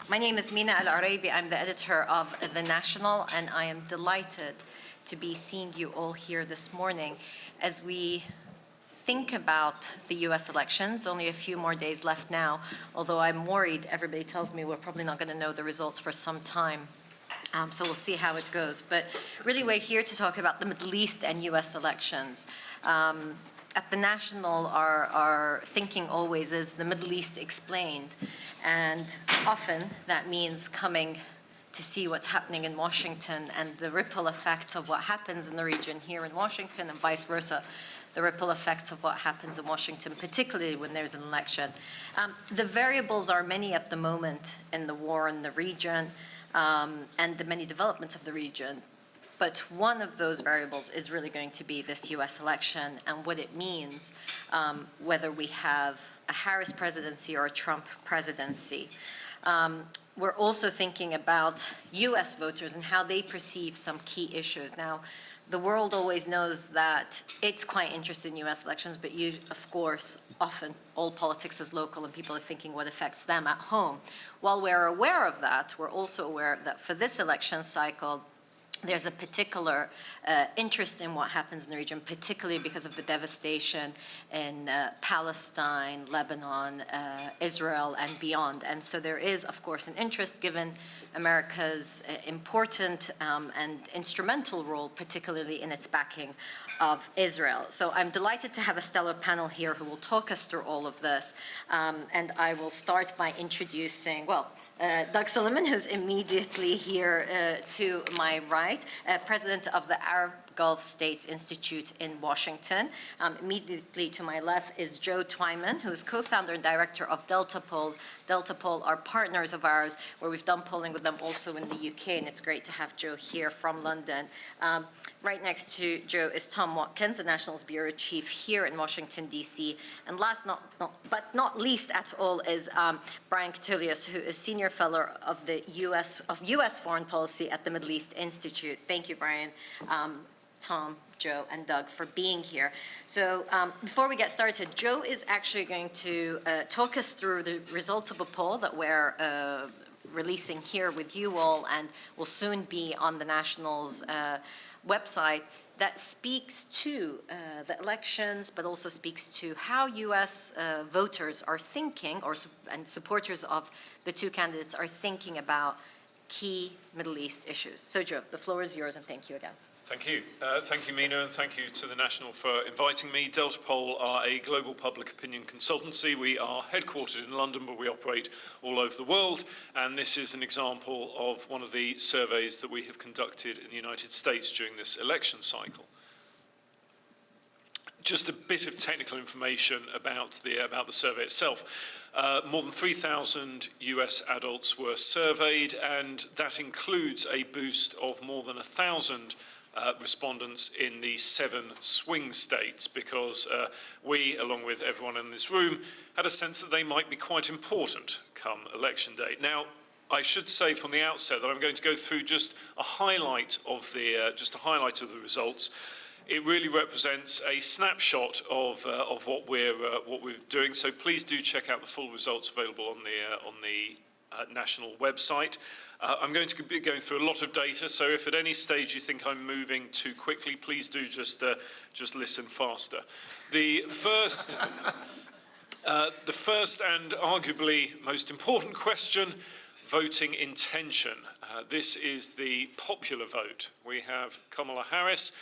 My name is Mina Al-Araibi. I'm the editor of The National, and I am delighted to be seeing you all here this morning as we think about the US elections. Only a few more days left now, although I'm worried. Everybody tells me we're probably not going to know the results for some time. So we'll see how it goes. But really, we're here to talk about the Middle East and US elections. At the National, our thinking always is the Middle East explained. And often that means coming to see what's happening in Washington and the ripple effects of what happens in the region here in Washington and vice versa, the ripple effects of what happens in Washington, particularly when there's an election. The variables are many at the moment in the war in the region and the many developments of the region. But one of those variables is really going to be this US election and what it means, whether we have a Harris presidency or a Trump presidency. We're also thinking about US voters and how they perceive some key issues. Now, the world always knows that it's quite interested in US elections, but you, of course, often all politics is local and people are thinking what affects them at home. While we're aware of that, we're also aware that for this election cycle, there's a particular interest in what happens in the region, particularly because of the devastation in Palestine, Lebanon, Israel, and beyond. And so there is, of course, an interest given America's important and instrumental role, particularly in its backing of Israel. So I'm delighted to have a stellar panel here who will talk us through all of this. And I will start by introducing, Doug Sullivan, who's immediately here to my right, president of the Arab Gulf States Institute in Washington. Immediately to my left is Joe Twyman, who is co-founder and director of Deltapoll. Deltapoll are partners of ours, where we've done polling with them also in the UK, and it's great to have Joe here from London. Right next to Joe is Tom Watkins, the National's bureau chief here in Washington, D.C. And last but not least at all is Brian Catullius, who is senior fellow of the U.S. foreign policy at the Middle East Institute. Thank you, Brian. Tom, Joe, and Doug for being here. So before we get started, Joe is actually going to talk us through the results of a poll that we're releasing here with you all and will soon be on the National's website that speaks to the elections, but also speaks to how U.S. voters are thinking, and supporters of the two candidates are thinking about key Middle East issues. So Joe, the floor is yours, and thank you again. Thank you. Thank you, Mina, and thank you to the National for inviting me. Deltapoll are a global public opinion consultancy. We are headquartered in London, but we operate all over the world. And this is an example of one of the surveys that we have conducted in the United States during this election cycle. Just a bit of technical information about the survey itself. More than 3,000 US adults were surveyed, and that includes a boost of more than 1,000 respondents in the 7 swing states, because we, along with everyone in this room, had a sense that they might be quite important come election day. Now, I should say from the outset that I'm going to go through just a highlight of the results. It really represents a snapshot of what we're doing. So please do check out the full results available on the National website. I'm going to be going through a lot of data, so if at any stage you think I'm moving too quickly, please do just listen faster. The first and arguably most important question: voting intention. This is the popular vote. We have Kamala Harris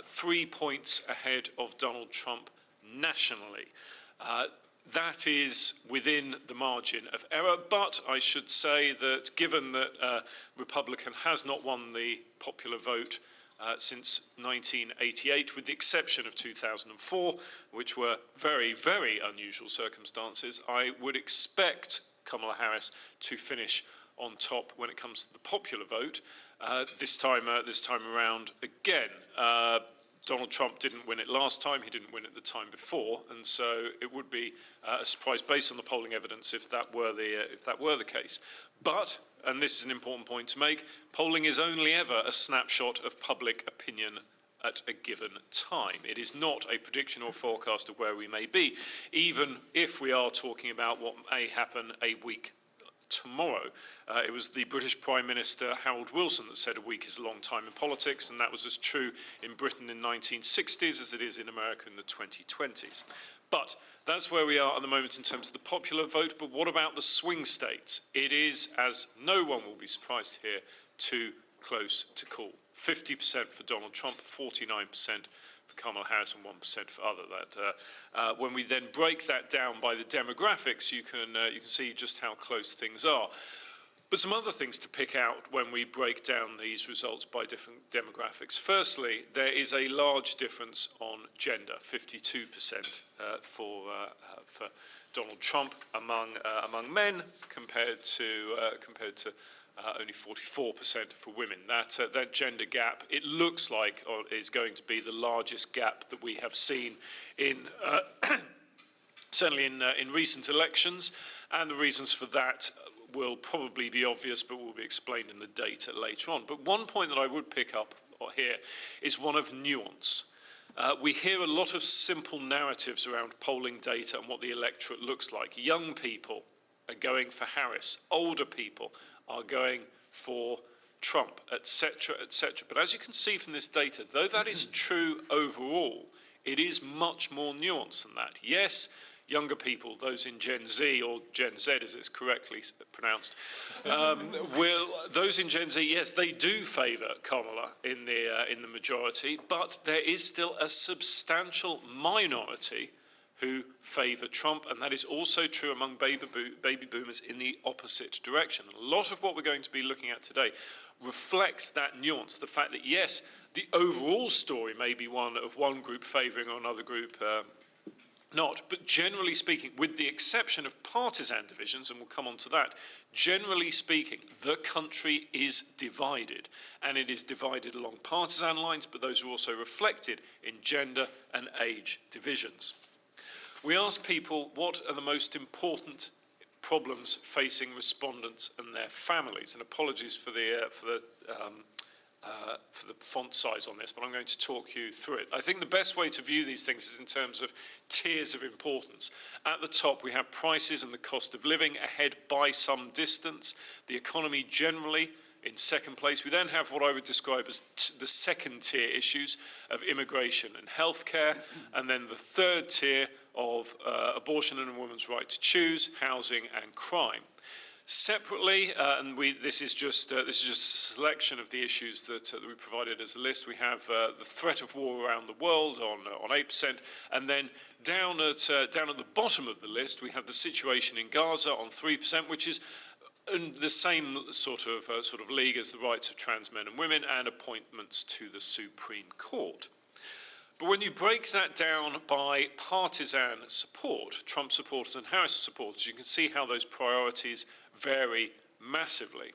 3 points ahead of Donald Trump nationally. That is within the margin of error, but I should say that given that Republican has not won the popular vote since 1988, with the exception of 2004, which were very, very unusual circumstances, I would expect Kamala Harris to finish on top when it comes to the popular vote. This time around, again, Donald Trump didn't win it last time, he didn't win it the time before, and so it would be a surprise based on the polling evidence if that were the case. But, and this is an important point to make, polling is only ever a snapshot of public opinion at a given time. It is not a prediction or forecast of where we may be, even if we are talking about what may happen a week tomorrow. It was the British Prime Minister Harold Wilson that said a week is a long time in politics, and that was as true in Britain in the 1960s as it is in America in the 2020s. But that's where we are at the moment in terms of the popular vote. But what about the swing states? It is, as no one will be surprised to hear, too close to call. 50% for Donald Trump, 49% for Kamala Harris, and 1% for other. When we then break that down by the demographics, you can see just how close things are. But some other things to pick out when we break down these results by different demographics. Firstly, there is a large difference on gender, 52% for Donald Trump among men compared to only 44% for women. That gender gap, it looks like, is going to be the largest gap that we have seen in certainly in recent elections, and the reasons for that will probably be obvious, but will be explained in the data later on. But one point that I would pick up here is one of nuance. We hear a lot of simple narratives around polling data and what the electorate looks like. Young people are going for Harris, older people are going for Trump, etc., etc. But as you can see from this data, though that is true overall, it is much more nuanced than that. Yes, younger people, those in Gen Z, or Gen Z as it's correctly pronounced, those in Gen Z, yes, they do favour Kamala in the majority, but there is still a substantial minority who favour Trump, and that is also true among baby boomers in the opposite direction. A lot of what we're going to be looking at today reflects that nuance, the fact that, yes, the overall story may be one of one group favouring or another group not, but generally speaking, with the exception of partisan divisions, and we'll come on to that, generally speaking, the country is divided, and it is divided along partisan lines, but those are also reflected in gender and age divisions. We asked people what are the most important problems facing respondents and their families, and apologies for the font size on this, but I'm going to talk you through it. I think the best way to view these things is in terms of tiers of importance. At the top, we have prices and the cost of living ahead by some distance. The economy generally in second place. We then have what I would describe as the second tier issues of immigration and healthcare, and then the third tier of abortion and a woman's right to choose, housing and crime. Separately, this is just a selection of the issues that we provided as a list. We have the threat of war around the world on 8%, and then down at the bottom of the list we have the situation in Gaza on 3%, which is in the same sort of league as the rights of trans men and women and appointments to the Supreme Court. But when you break that down by partisan support, Trump supporters and Harris supporters, you can see how those priorities vary massively.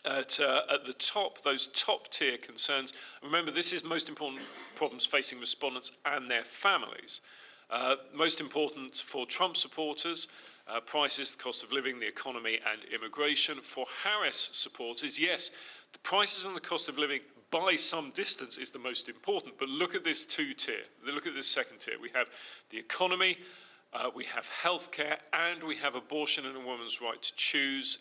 At the top, those top tier concerns, remember this is most important problems facing respondents and their families. Most important for Trump supporters, prices, the cost of living, the economy and immigration. For Harris supporters, yes, the prices and the cost of living by some distance is the most important, but look at this two-tier, look at this second tier. We have the economy, we have healthcare, and we have abortion and a woman's right to choose,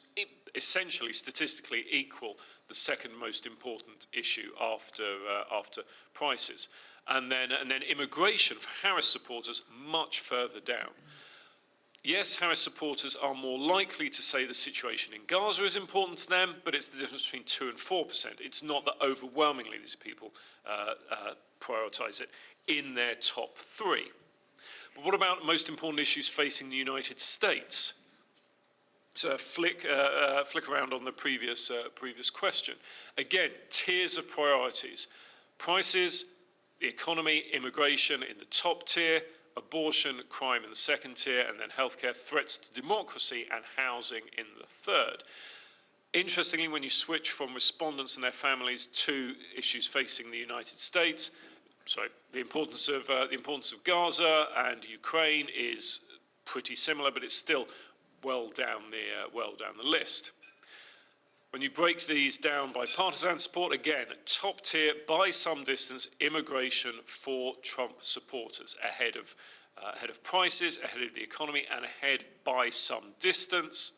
essentially statistically equal the second most important issue after prices. And then immigration for Harris supporters much further down. Yes, Harris supporters are more likely to say the situation in Gaza is important to them, but it's the difference between 2 and 4%. It's not that overwhelmingly these people prioritise it in their top three. But what about most important issues facing the United States? So flick around on the previous question. Again, tiers of priorities. Prices, the economy, immigration in the top tier, abortion, crime in the second tier, and then healthcare, threats to democracy and housing in the third. Interestingly, when you switch from respondents and their families to issues facing the United States, the importance of Gaza and Ukraine is pretty similar, but it's still well down the list. When you break these down by partisan support, again, top tier by some distance, immigration for Trump supporters, ahead of prices, ahead of the economy, and ahead by some distance.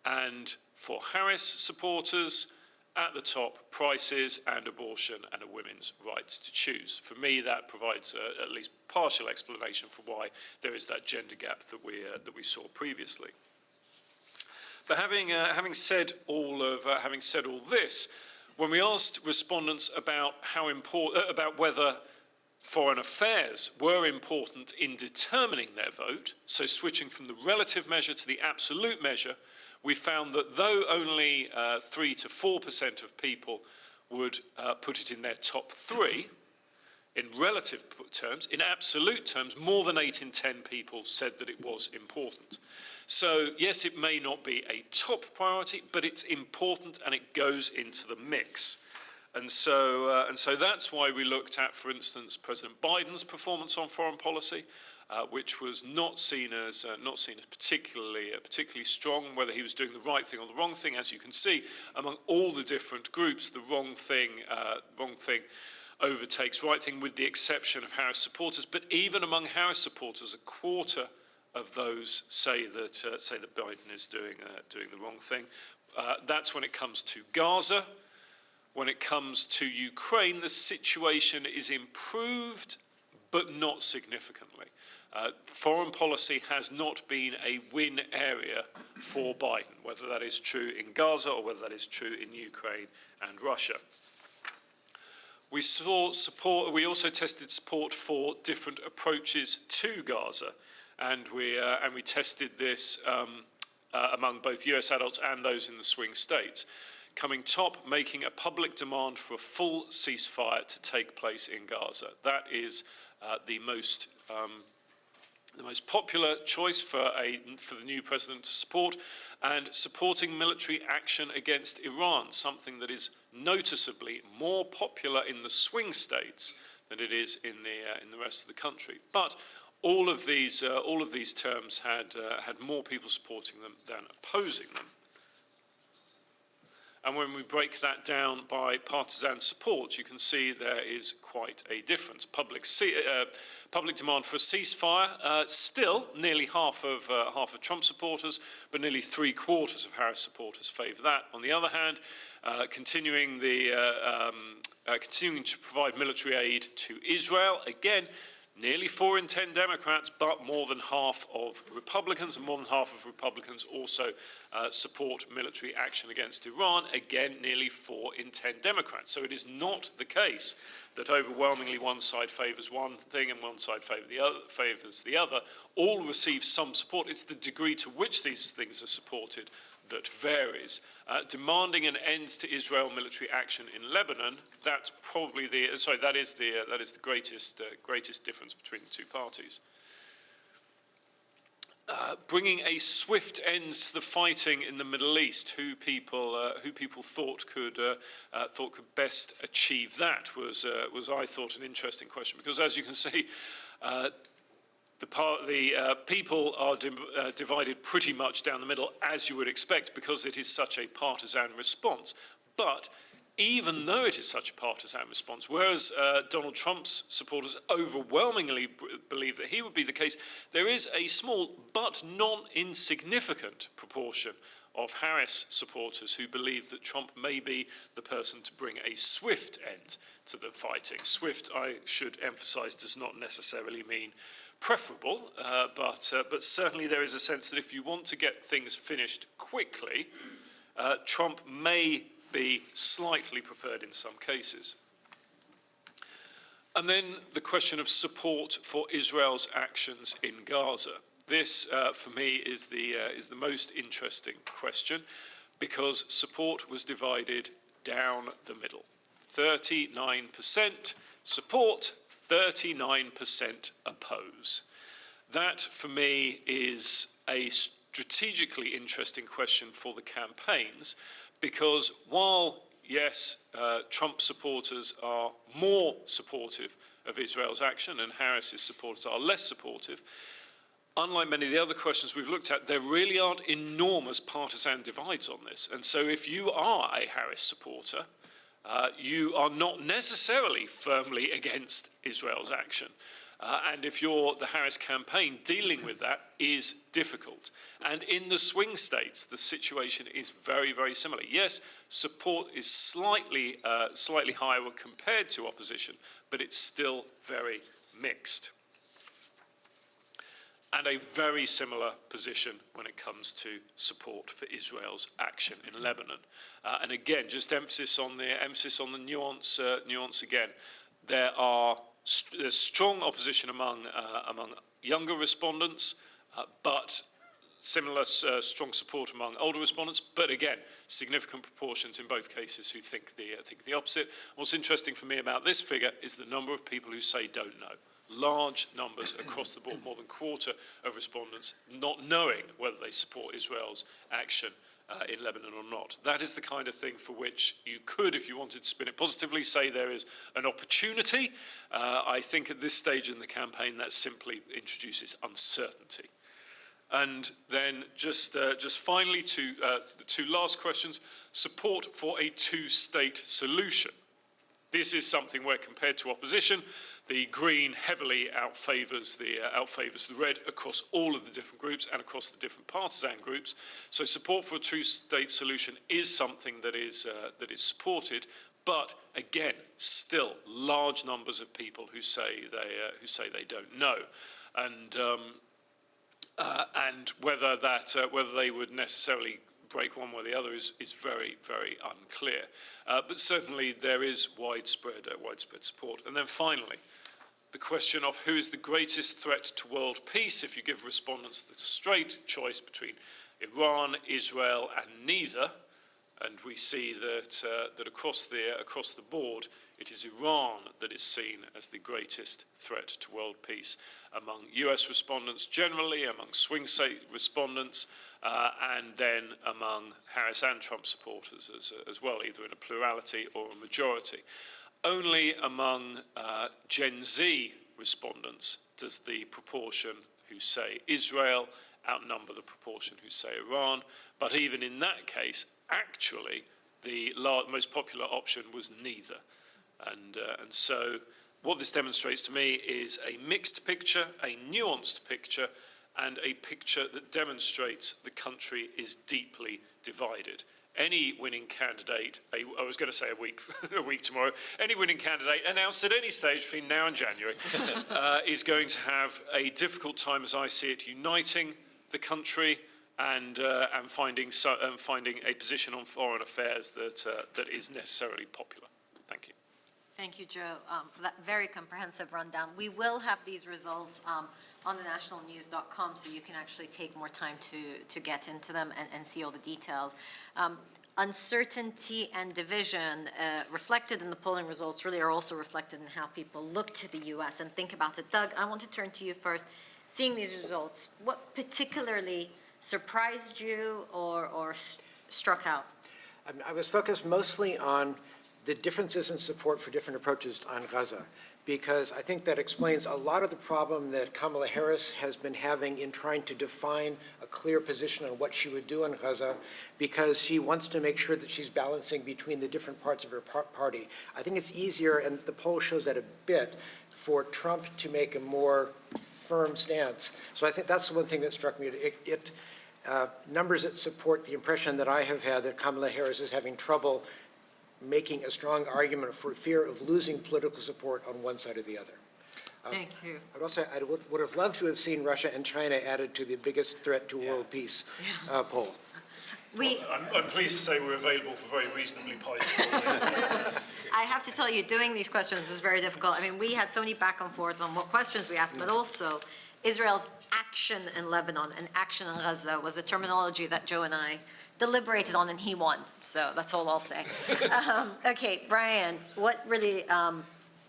And for Harris supporters, at the top, prices and abortion and a women's right to choose. For me, that provides at least partial explanation for why there is that gender gap that we saw previously. But having said all this, when we asked respondents about about whether foreign affairs were important in determining their vote, so switching from the relative measure to the absolute measure, we found that though only 3 to 4% of people would put it in their top 3, in relative terms, in absolute terms, more than 8 in 10 people said that it was important. So yes, it may not be a top priority, but it's important and it goes into the mix. And so that's why we looked at, for instance, President Biden's performance on foreign policy, which was not seen as particularly strong. Whether he was doing the right thing or the wrong thing, as you can see, among all the different groups, the wrong thing overtakes right thing, with the exception of Harris supporters. But even among Harris supporters, a quarter of those say that Biden is doing the wrong thing. That's when it comes to Gaza. When it comes to Ukraine, the situation is improved, but not significantly. Foreign policy has not been a win area for Biden, whether that is true in Gaza or whether that is true in Ukraine and Russia. We also tested support for different approaches to Gaza, and we tested this among both US adults and those in the swing states. Coming top, making a public demand for a full ceasefire to take place in Gaza. That is the most popular choice for the new president to support, and supporting military action against Iran, something that is noticeably more popular in the swing states than it is in the rest of the country. But all of these terms had more people supporting them than opposing them. And when we break that down by partisan support, you can see there is quite a difference. Public demand for a ceasefire, still nearly half of Trump supporters, but nearly 3/4 of Harris supporters favour that. On the other hand, continuing to provide military aid to Israel, again, nearly 4 in 10 Democrats, but more than half of Republicans, and more than half of Republicans also support military action against Iran. Again, nearly 4 in 10 Democrats. So it is not the case that overwhelmingly one side favours one thing and one side favours the other. All receive some support. It's the degree to which these things are supported that varies. Demanding an end to Israel military action in Lebanon, that's probably that is the greatest difference between the two parties. Bringing a swift end to the fighting in the Middle East, who people thought could best achieve that was I thought an interesting question, because as you can see, the people are divided pretty much down the middle, as you would expect, because it is such a partisan response. But even though it is such a partisan response, whereas Donald Trump's supporters overwhelmingly believe that he would be the case, there is a small but non-insignificant proportion of Harris supporters who believe that Trump may be the person to bring a swift end to the fighting. Swift, I should emphasize, does not necessarily mean preferable, but certainly there is a sense that if you want to get things finished quickly, Trump may be slightly preferred in some cases. And then the question of support for Israel's actions in Gaza. This, for me, is the most interesting question, because support was divided down the middle. 39% support, 39% oppose. That, for me, is a strategically interesting question for the campaigns, because while, yes, Trump supporters are more supportive of Israel's action and Harris's supporters are less supportive, unlike many of the other questions we've looked at, there really aren't enormous partisan divides on this. And so if you are a Harris supporter, you are not necessarily firmly against Israel's action. And if you're the Harris campaign, dealing with that is difficult. And in the swing states, the situation is very, very similar. Yes, support is slightly higher compared to opposition, but it's still very mixed. And a very similar position when it comes to support for Israel's action in Lebanon. And again, just emphasis on the nuance again. There's strong opposition among younger respondents, but similar strong support among older respondents. But again, significant proportions in both cases who think the opposite. What's interesting for me about this figure is the number of people who say don't know. Large numbers across the board, more than a quarter of respondents not knowing whether they support Israel's action in Lebanon or not. That is the kind of thing for which you could, if you wanted to spin it positively, say there is an opportunity. I think at this stage in the campaign that simply introduces uncertainty. And then just finally to the two last questions, support for a two-state solution. This is something where, compared to opposition, the Green heavily outfavours the Red across all of the different groups and across the different partisan groups. So support for a two-state solution is something that is supported, but again, still large numbers of people who say they don't know, and whether they would necessarily break one way or the other is very, very unclear. But certainly there is widespread support. And then finally, the question of who is the greatest threat to world peace. If you give respondents the straight choice between Iran, Israel, and neither, and we see that across the board, it is Iran that is seen as the greatest threat to world peace among US respondents generally, among swing state respondents, and then among Harris and Trump supporters as well, either in a plurality or a majority. Only among Gen Z respondents does the proportion who say Israel outnumber the proportion who say Iran. But even in that case, actually, the most popular option was neither. And so what this demonstrates to me is a mixed picture, a nuanced picture, and a picture that demonstrates the country is deeply divided. Any winning candidate, I was going to say a week tomorrow, any winning candidate announced at any stage between now and January is going to have a difficult time, as I see it, uniting the country and finding a position on foreign affairs that is necessarily popular. Thank you. Thank you, Joe, for that very comprehensive rundown. We will have these results on the nationalnews.com, so you can actually take more time to get into them and see all the details. Uncertainty and division reflected in the polling results really are also reflected in how people look to the U.S. and think about it. Doug, I want to turn to you first. Seeing these results, what particularly surprised you or struck out? I was focused mostly on the differences in support for different approaches on Gaza, because I think that explains a lot of the problem that Kamala Harris has been having in trying to define a clear position on what she would do on Gaza, because she wants to make sure that she's balancing between the different parts of her party. I think it's easier, and the poll shows that a bit, for Trump to make a more firm stance. So I think that's the one thing that struck me. Numbers that support the impression that I have had that Kamala Harris is having trouble making a strong argument for fear of losing political support on one side or the other. Thank you. I'd also, I would have loved to have seen Russia and China added to the biggest threat to world peace poll. I'm pleased to say we're available for very reasonably priced. I have to tell you, doing these questions was very difficult. I mean, we had so many back and forths on what questions we asked, but also Israel's action in Lebanon and action in Gaza was a terminology that Joe and I deliberated on, and he won. So that's all I'll say. Okay, Brian, what really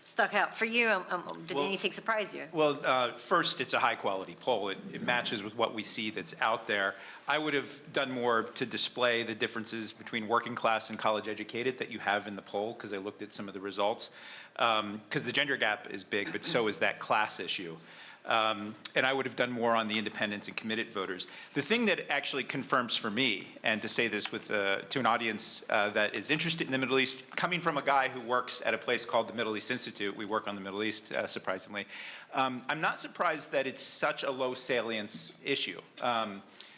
stuck out for you? Did anything surprise you? Well, first, it's a high-quality poll. It matches with what we see that's out there. I would have done more to display the differences between working class and college-educated that you have in the poll, because I looked at some of the results. Because the gender gap is big, but so is that class issue. And I would have done more on the independents and committed voters. The thing that actually confirms for me, and to say this with to an audience that is interested in the Middle East, coming from a guy who works at a place called the Middle East Institute, we work on the Middle East, surprisingly, I'm not surprised that it's such a low salience issue.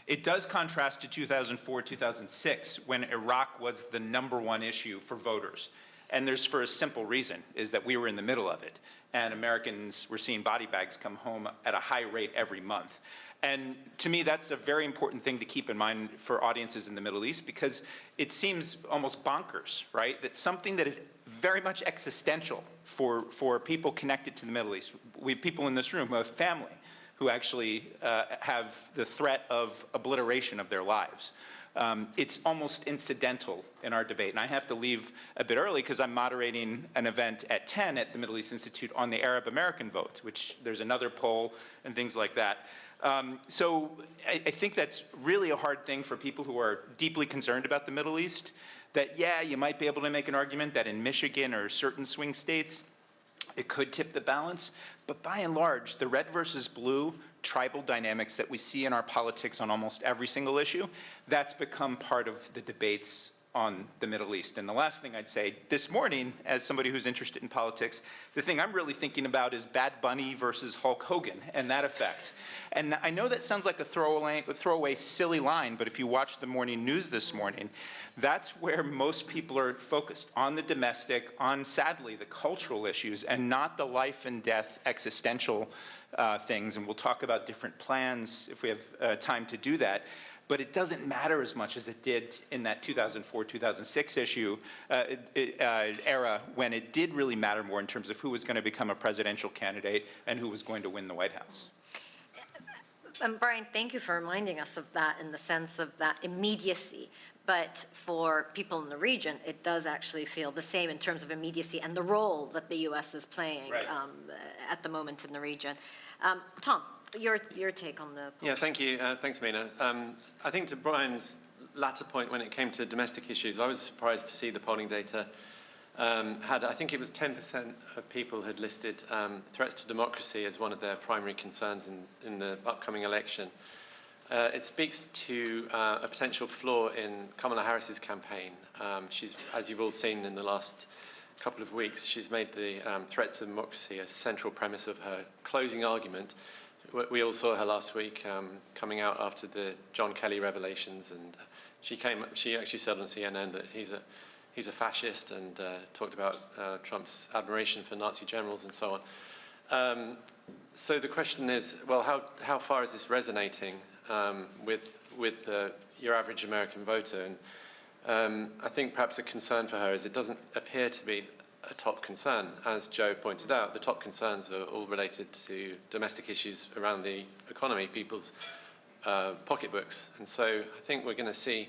It does contrast to 2004, 2006, when Iraq was the #1 issue for voters. And there's for a simple reason, is that we were in the middle of it. And Americans were seeing body bags come home at a high rate every month. And to me, that's a very important thing to keep in mind for audiences in the Middle East, because it seems almost bonkers, right? That something that is very much existential for people connected to the Middle East. We have people in this room who have family who actually have the threat of obliteration of their lives. It's almost incidental in our debate. And I have to leave a bit early because I'm moderating an event at 10 at the Middle East Institute on the Arab American vote, which there's another poll and things like that. So I think that's really a hard thing for people who are deeply concerned about the Middle East, that, yeah, you might be able to make an argument that in Michigan or certain swing states, it could tip the balance. But by and large, the red versus blue tribal dynamics that we see in our politics on almost every single issue, that's become part of the debates on the Middle East. And the last thing I'd say, this morning, as somebody who's interested in politics, the thing I'm really thinking about is Bad Bunny versus Hulk Hogan and that effect. And I know that sounds like a throwaway silly line, but if you watch the morning news this morning, that's where most people are focused, on the domestic, on, sadly, the cultural issues, and not the life and death existential things. And we'll talk about different plans if we have time to do that. But it doesn't matter as much as it did in that 2004, 2006 era, when it did really matter more in terms of who was going to become a presidential candidate and who was going to win the White House. And Brian, thank you for reminding us of that in the sense of that immediacy. But for people in the region, it does actually feel the same in terms of immediacy and the role that the U.S. is playing Right. At the moment in the region. Tom, your take on the Yeah, thank you. Thanks, Mina. I think to Brian's latter point, when it came to domestic issues, I was surprised to see the polling data I think it was 10% of people had listed threats to democracy as one of their primary concerns in the upcoming election. It speaks to a potential flaw in Kamala Harris's campaign. She's, as you've all seen in the last couple of weeks, she's made the threat to democracy a central premise of her closing argument. We all saw her last week coming out after the John Kelly revelations, and she actually said on CNN that he's a fascist, and talked about Trump's admiration for Nazi generals and so on. So the question is, well, how far is this resonating with your average American voter? And I think perhaps a concern for her is it doesn't appear to be a top concern. As Joe pointed out, the top concerns are all related to domestic issues around the economy, people's pocketbooks. And so I think we're going to see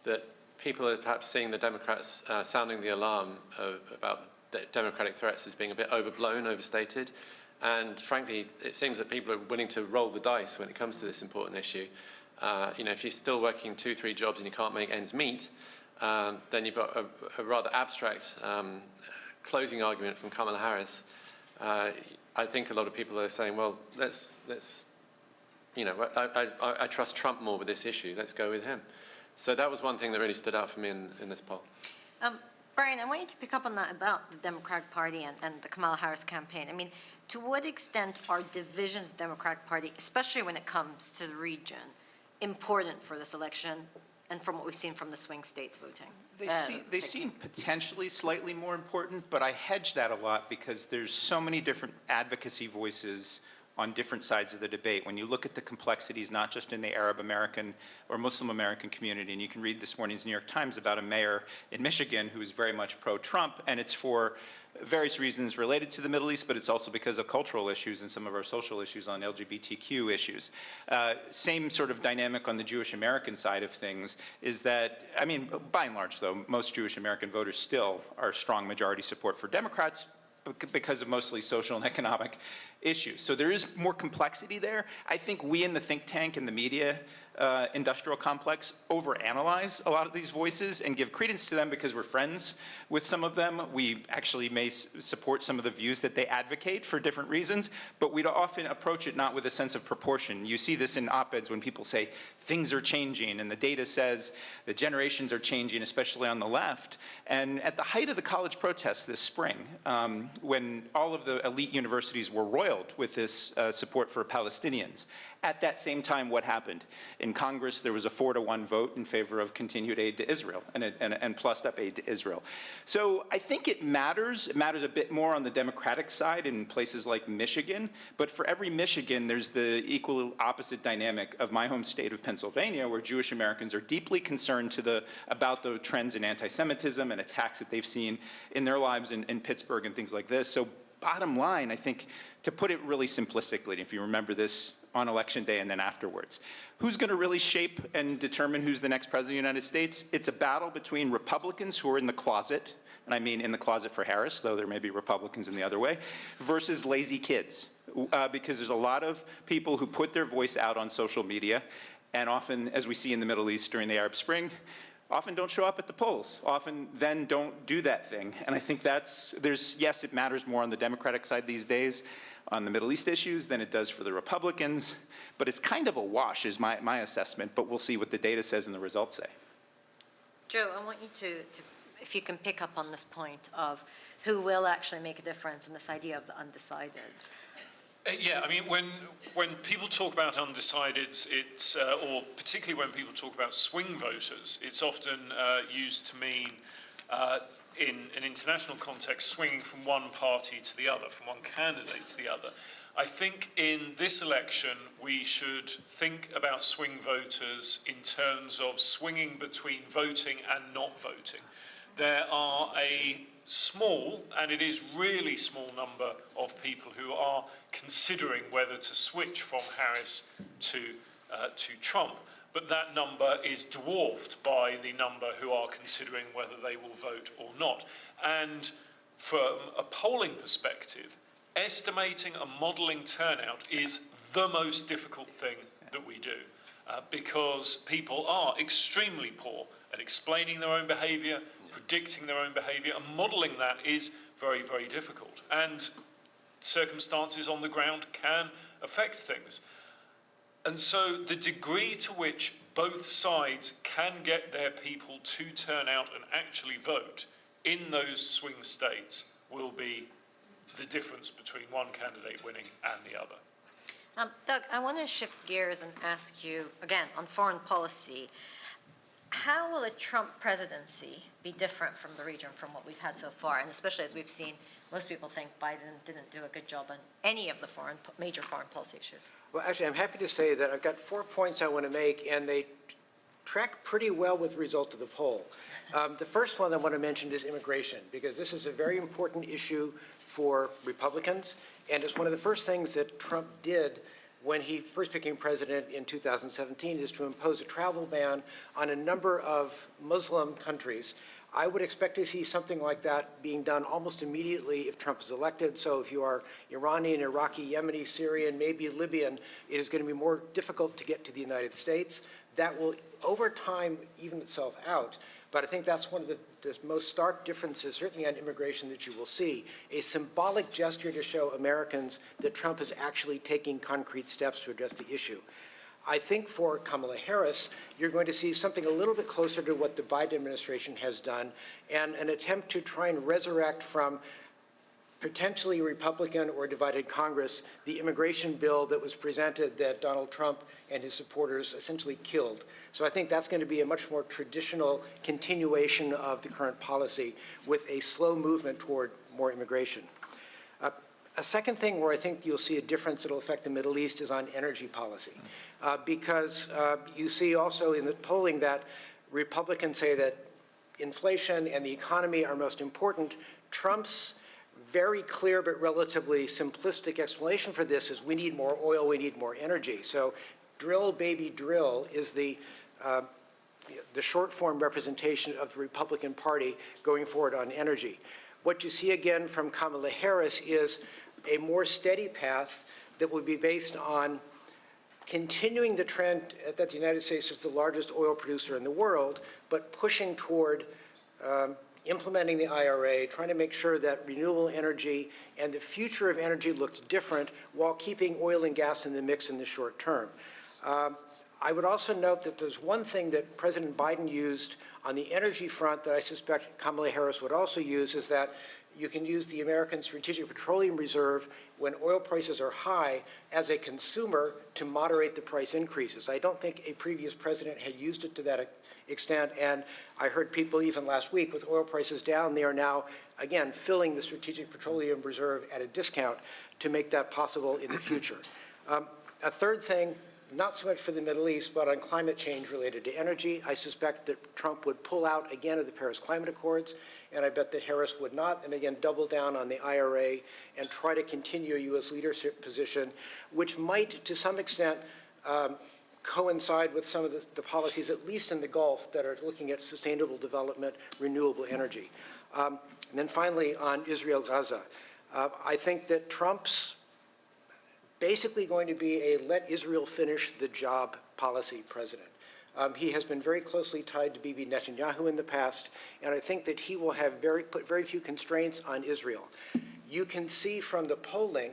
that people are perhaps seeing the Democrats sounding the alarm about democratic threats as being a bit overblown, overstated. And frankly, it seems that people are willing to roll the dice when it comes to this important issue. If you're still working 2-3 jobs and you can't make ends meet, then you've got a rather abstract closing argument from Kamala Harris. I think a lot of people are saying, well, I trust Trump more with this issue. Let's go with him. So that was one thing that really stood out for me in this poll. Brian, I want you to pick up on that about the Democratic Party and the Kamala Harris campaign. I mean, to what extent are divisions in the Democratic Party, especially when it comes to the region, important for this election and from what we've seen from the swing states voting? They seem potentially slightly more important, but I hedge that a lot because there's so many different advocacy voices on different sides of the debate. When you look at the complexities, not just in the Arab American or Muslim American community, and you can read this morning's New York Times about a mayor in Michigan who is very much pro-Trump, and it's for various reasons related to the Middle East, but it's also because of cultural issues and some of our social issues on LGBTQ issues. Same sort of dynamic on the Jewish American side of things is that, I mean, by and large, though, most Jewish American voters still are strong majority support for Democrats, because of mostly social and economic issues. So there is more complexity there. I think we in the think tank and the media industrial complex overanalyze a lot of these voices and give credence to them because we're friends with some of them. We actually may support some of the views that they advocate for different reasons, but we'd often approach it not with a sense of proportion. You see this in op-eds when people say things are changing and the data says the generations are changing, especially on the left. And at the height of the college protests this spring, when all of the elite universities were roiled with this support for Palestinians, at that same time, what happened? In Congress, there was a 4-to-1 vote in favor of continued aid to Israel and plussed up aid to Israel. So I think it matters. It matters a bit more on the Democratic side in places like Michigan. But for every Michigan, there's the equal opposite dynamic of my home state of Pennsylvania, where Jewish Americans are deeply concerned about the trends in anti-Semitism and attacks that they've seen in their lives in Pittsburgh and things like this. So bottom line, I think, to put it really simplistically, if you remember this on Election Day and then afterwards, who's going to really shape and determine who's the next president of the United States? It's a battle between Republicans who are in the closet, and I mean in the closet for Harris, though there may be Republicans in the other way, versus lazy kids. Because there's a lot of people who put their voice out on social media, and often, as we see in the Middle East during the Arab Spring, often don't show up at the polls, often then don't do that thing. And I think yes, it matters more on the Democratic side these days on the Middle East issues than it does for the Republicans, but it's kind of a wash is my assessment, but we'll see what the data says and the results say. Joe, I want you to, if you can pick up on this point of who will actually make a difference in this idea of the undecideds. Yeah, I mean, when people talk about undecideds, it's or particularly when people talk about swing voters, it's often used to mean, in an international context, swinging from one party to the other, from one candidate to the other. I think in this election, we should think about swing voters in terms of swinging between voting and not voting. There are a small, and it is really small, number of people who are considering whether to switch from Harris to Trump, but that number is dwarfed by the number who are considering whether they will vote or not. And from a polling perspective, estimating and modelling turnout is the most difficult thing that we do, because people are extremely poor at explaining their own behaviour, predicting their own behaviour, and modelling that is very, very difficult. And circumstances on the ground can affect things. And so the degree to which both sides can get their people to turn out and actually vote in those swing states will be the difference between one candidate winning and the other. Doug, I want to shift gears and ask you, again, on foreign policy, how will a Trump presidency be different from the region from what we've had so far? And especially as we've seen, most people think Biden didn't do a good job on any of the major foreign policy issues. Well, actually, I'm happy to say that I've got 4 points I want to make, and they track pretty well with the result of the poll. The first one I want to mention is immigration, because this is a very important issue for Republicans, and it's one of the first things that Trump did when he first became president in 2017, is to impose a travel ban on a number of Muslim countries. I would expect to see something like that being done almost immediately if Trump is elected. So if you are Iranian, Iraqi, Yemeni, Syrian, maybe Libyan, it is going to be more difficult to get to the United States. That will, over time, even itself out. But I think that's one of the most stark differences, certainly on immigration, that you will see. A symbolic gesture to show Americans that Trump is actually taking concrete steps to address the issue. I think for Kamala Harris, you're going to see something a little bit closer to what the Biden administration has done, and an attempt to try and resurrect from potentially Republican or divided Congress the immigration bill that was presented that Donald Trump and his supporters essentially killed. So I think that's going to be a much more traditional continuation of the current policy with a slow movement toward more immigration. A second thing where I think you'll see a difference that will affect the Middle East is on energy policy, because you see also in the polling that Republicans say that inflation and the economy are most important. Trump's very clear but relatively simplistic explanation for this is we need more oil, we need more energy. So drill, baby, drill is the short form representation of the Republican Party going forward on energy. What you see again from Kamala Harris is a more steady path that would be based on continuing the trend that the United States is the largest oil producer in the world, but pushing toward implementing the IRA, trying to make sure that renewable energy and the future of energy looks different while keeping oil and gas in the mix in the short term. I would also note that there's one thing that President Biden used on the energy front that I suspect Kamala Harris would also use, is that you can use the American Strategic Petroleum Reserve when oil prices are high as a consumer to moderate the price increases. I don't think a previous president had used it to that extent, and I heard people even last week with oil prices down, they are now, again, filling the Strategic Petroleum Reserve at a discount to make that possible in the future. A third thing, not so much for the Middle East, but on climate change related to energy, I suspect that Trump would pull out again of the Paris Climate Accords, and I bet that Harris would not, and again, double down on the IRA and try to continue a U.S. leadership position, which might, to some extent, coincide with some of the policies, at least in the Gulf, that are looking at sustainable development, renewable energy. And then finally, on Israel-Gaza, I think that Trump's basically going to be a let Israel finish the job policy president. He has been very closely tied to Bibi Netanyahu in the past, and I think that he will have put very few constraints on Israel. You can see from the polling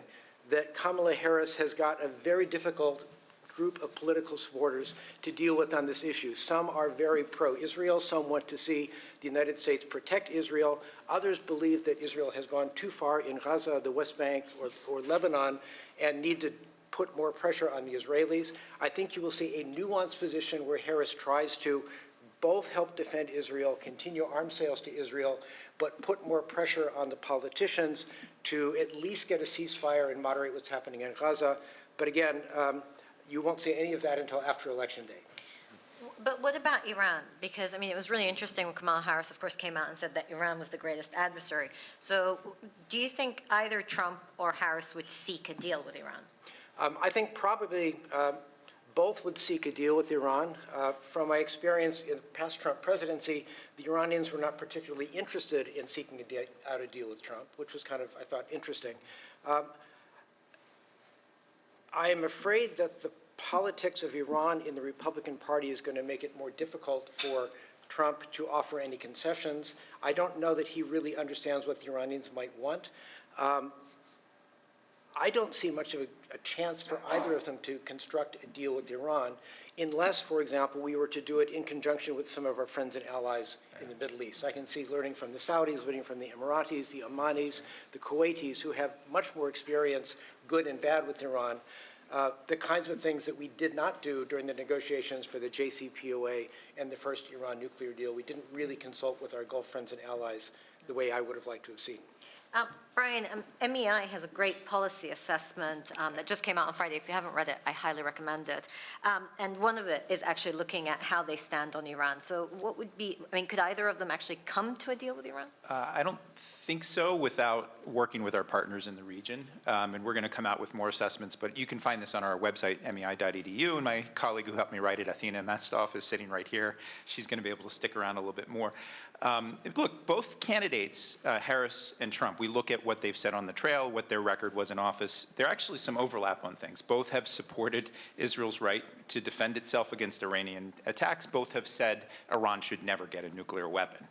that Kamala Harris has got a very difficult group of political supporters to deal with on this issue. Some are very pro-Israel. Some want to see the United States protect Israel. Others believe that Israel has gone too far in Gaza, the West Bank, or Lebanon, and need to put more pressure on the Israelis. I think you will see a nuanced position where Harris tries to both help defend Israel, continue arms sales to Israel, but put more pressure on the politicians to at least get a ceasefire and moderate what's happening in Gaza. But again, you won't see any of that until after Election Day. But what about Iran? Because, I mean, it was really interesting when Kamala Harris, of course, came out and said that Iran was the greatest adversary. So do you think either Trump or Harris would seek a deal with Iran? I think probably both would seek a deal with Iran. From my experience in the past Trump presidency, the Iranians were not particularly interested in seeking out a deal with Trump, which was kind of, I thought, interesting. I am afraid that the politics of Iran in the Republican Party is going to make it more difficult for Trump to offer any concessions. I don't know that he really understands what the Iranians might want. I don't see much of a chance for either of them to construct a deal with Iran unless, for example, we were to do it in conjunction with some of our friends and allies in the Middle East. I can see learning from the Saudis, learning from the Emiratis, the Omanis, the Kuwaitis, who have much more experience, good and bad, with Iran, the kinds of things that we did not do during the negotiations for the JCPOA and the first Iran nuclear deal. We didn't really consult with our Gulf friends and allies the way I would have liked to have seen. Brian, MEI has a great policy assessment that just came out on Friday. If you haven't read it, I highly recommend it. And one of it is actually looking at how they stand on Iran. So what would be, I mean, could either of them actually come to a deal with Iran? I don't think so without working with our partners in the region. And we're going to come out with more assessments, but you can find this on our website, mei.edu. And my colleague who helped me write it, Athena Metstoff, is sitting right here. She's going to be able to stick around a little bit more. Look, both candidates, Harris and Trump, we look at what they've said on the trail, what their record was in office. There are actually some overlap on things. Both have supported Israel's right to defend itself against Iranian attacks. Both have said Iran should never get a nuclear weapon.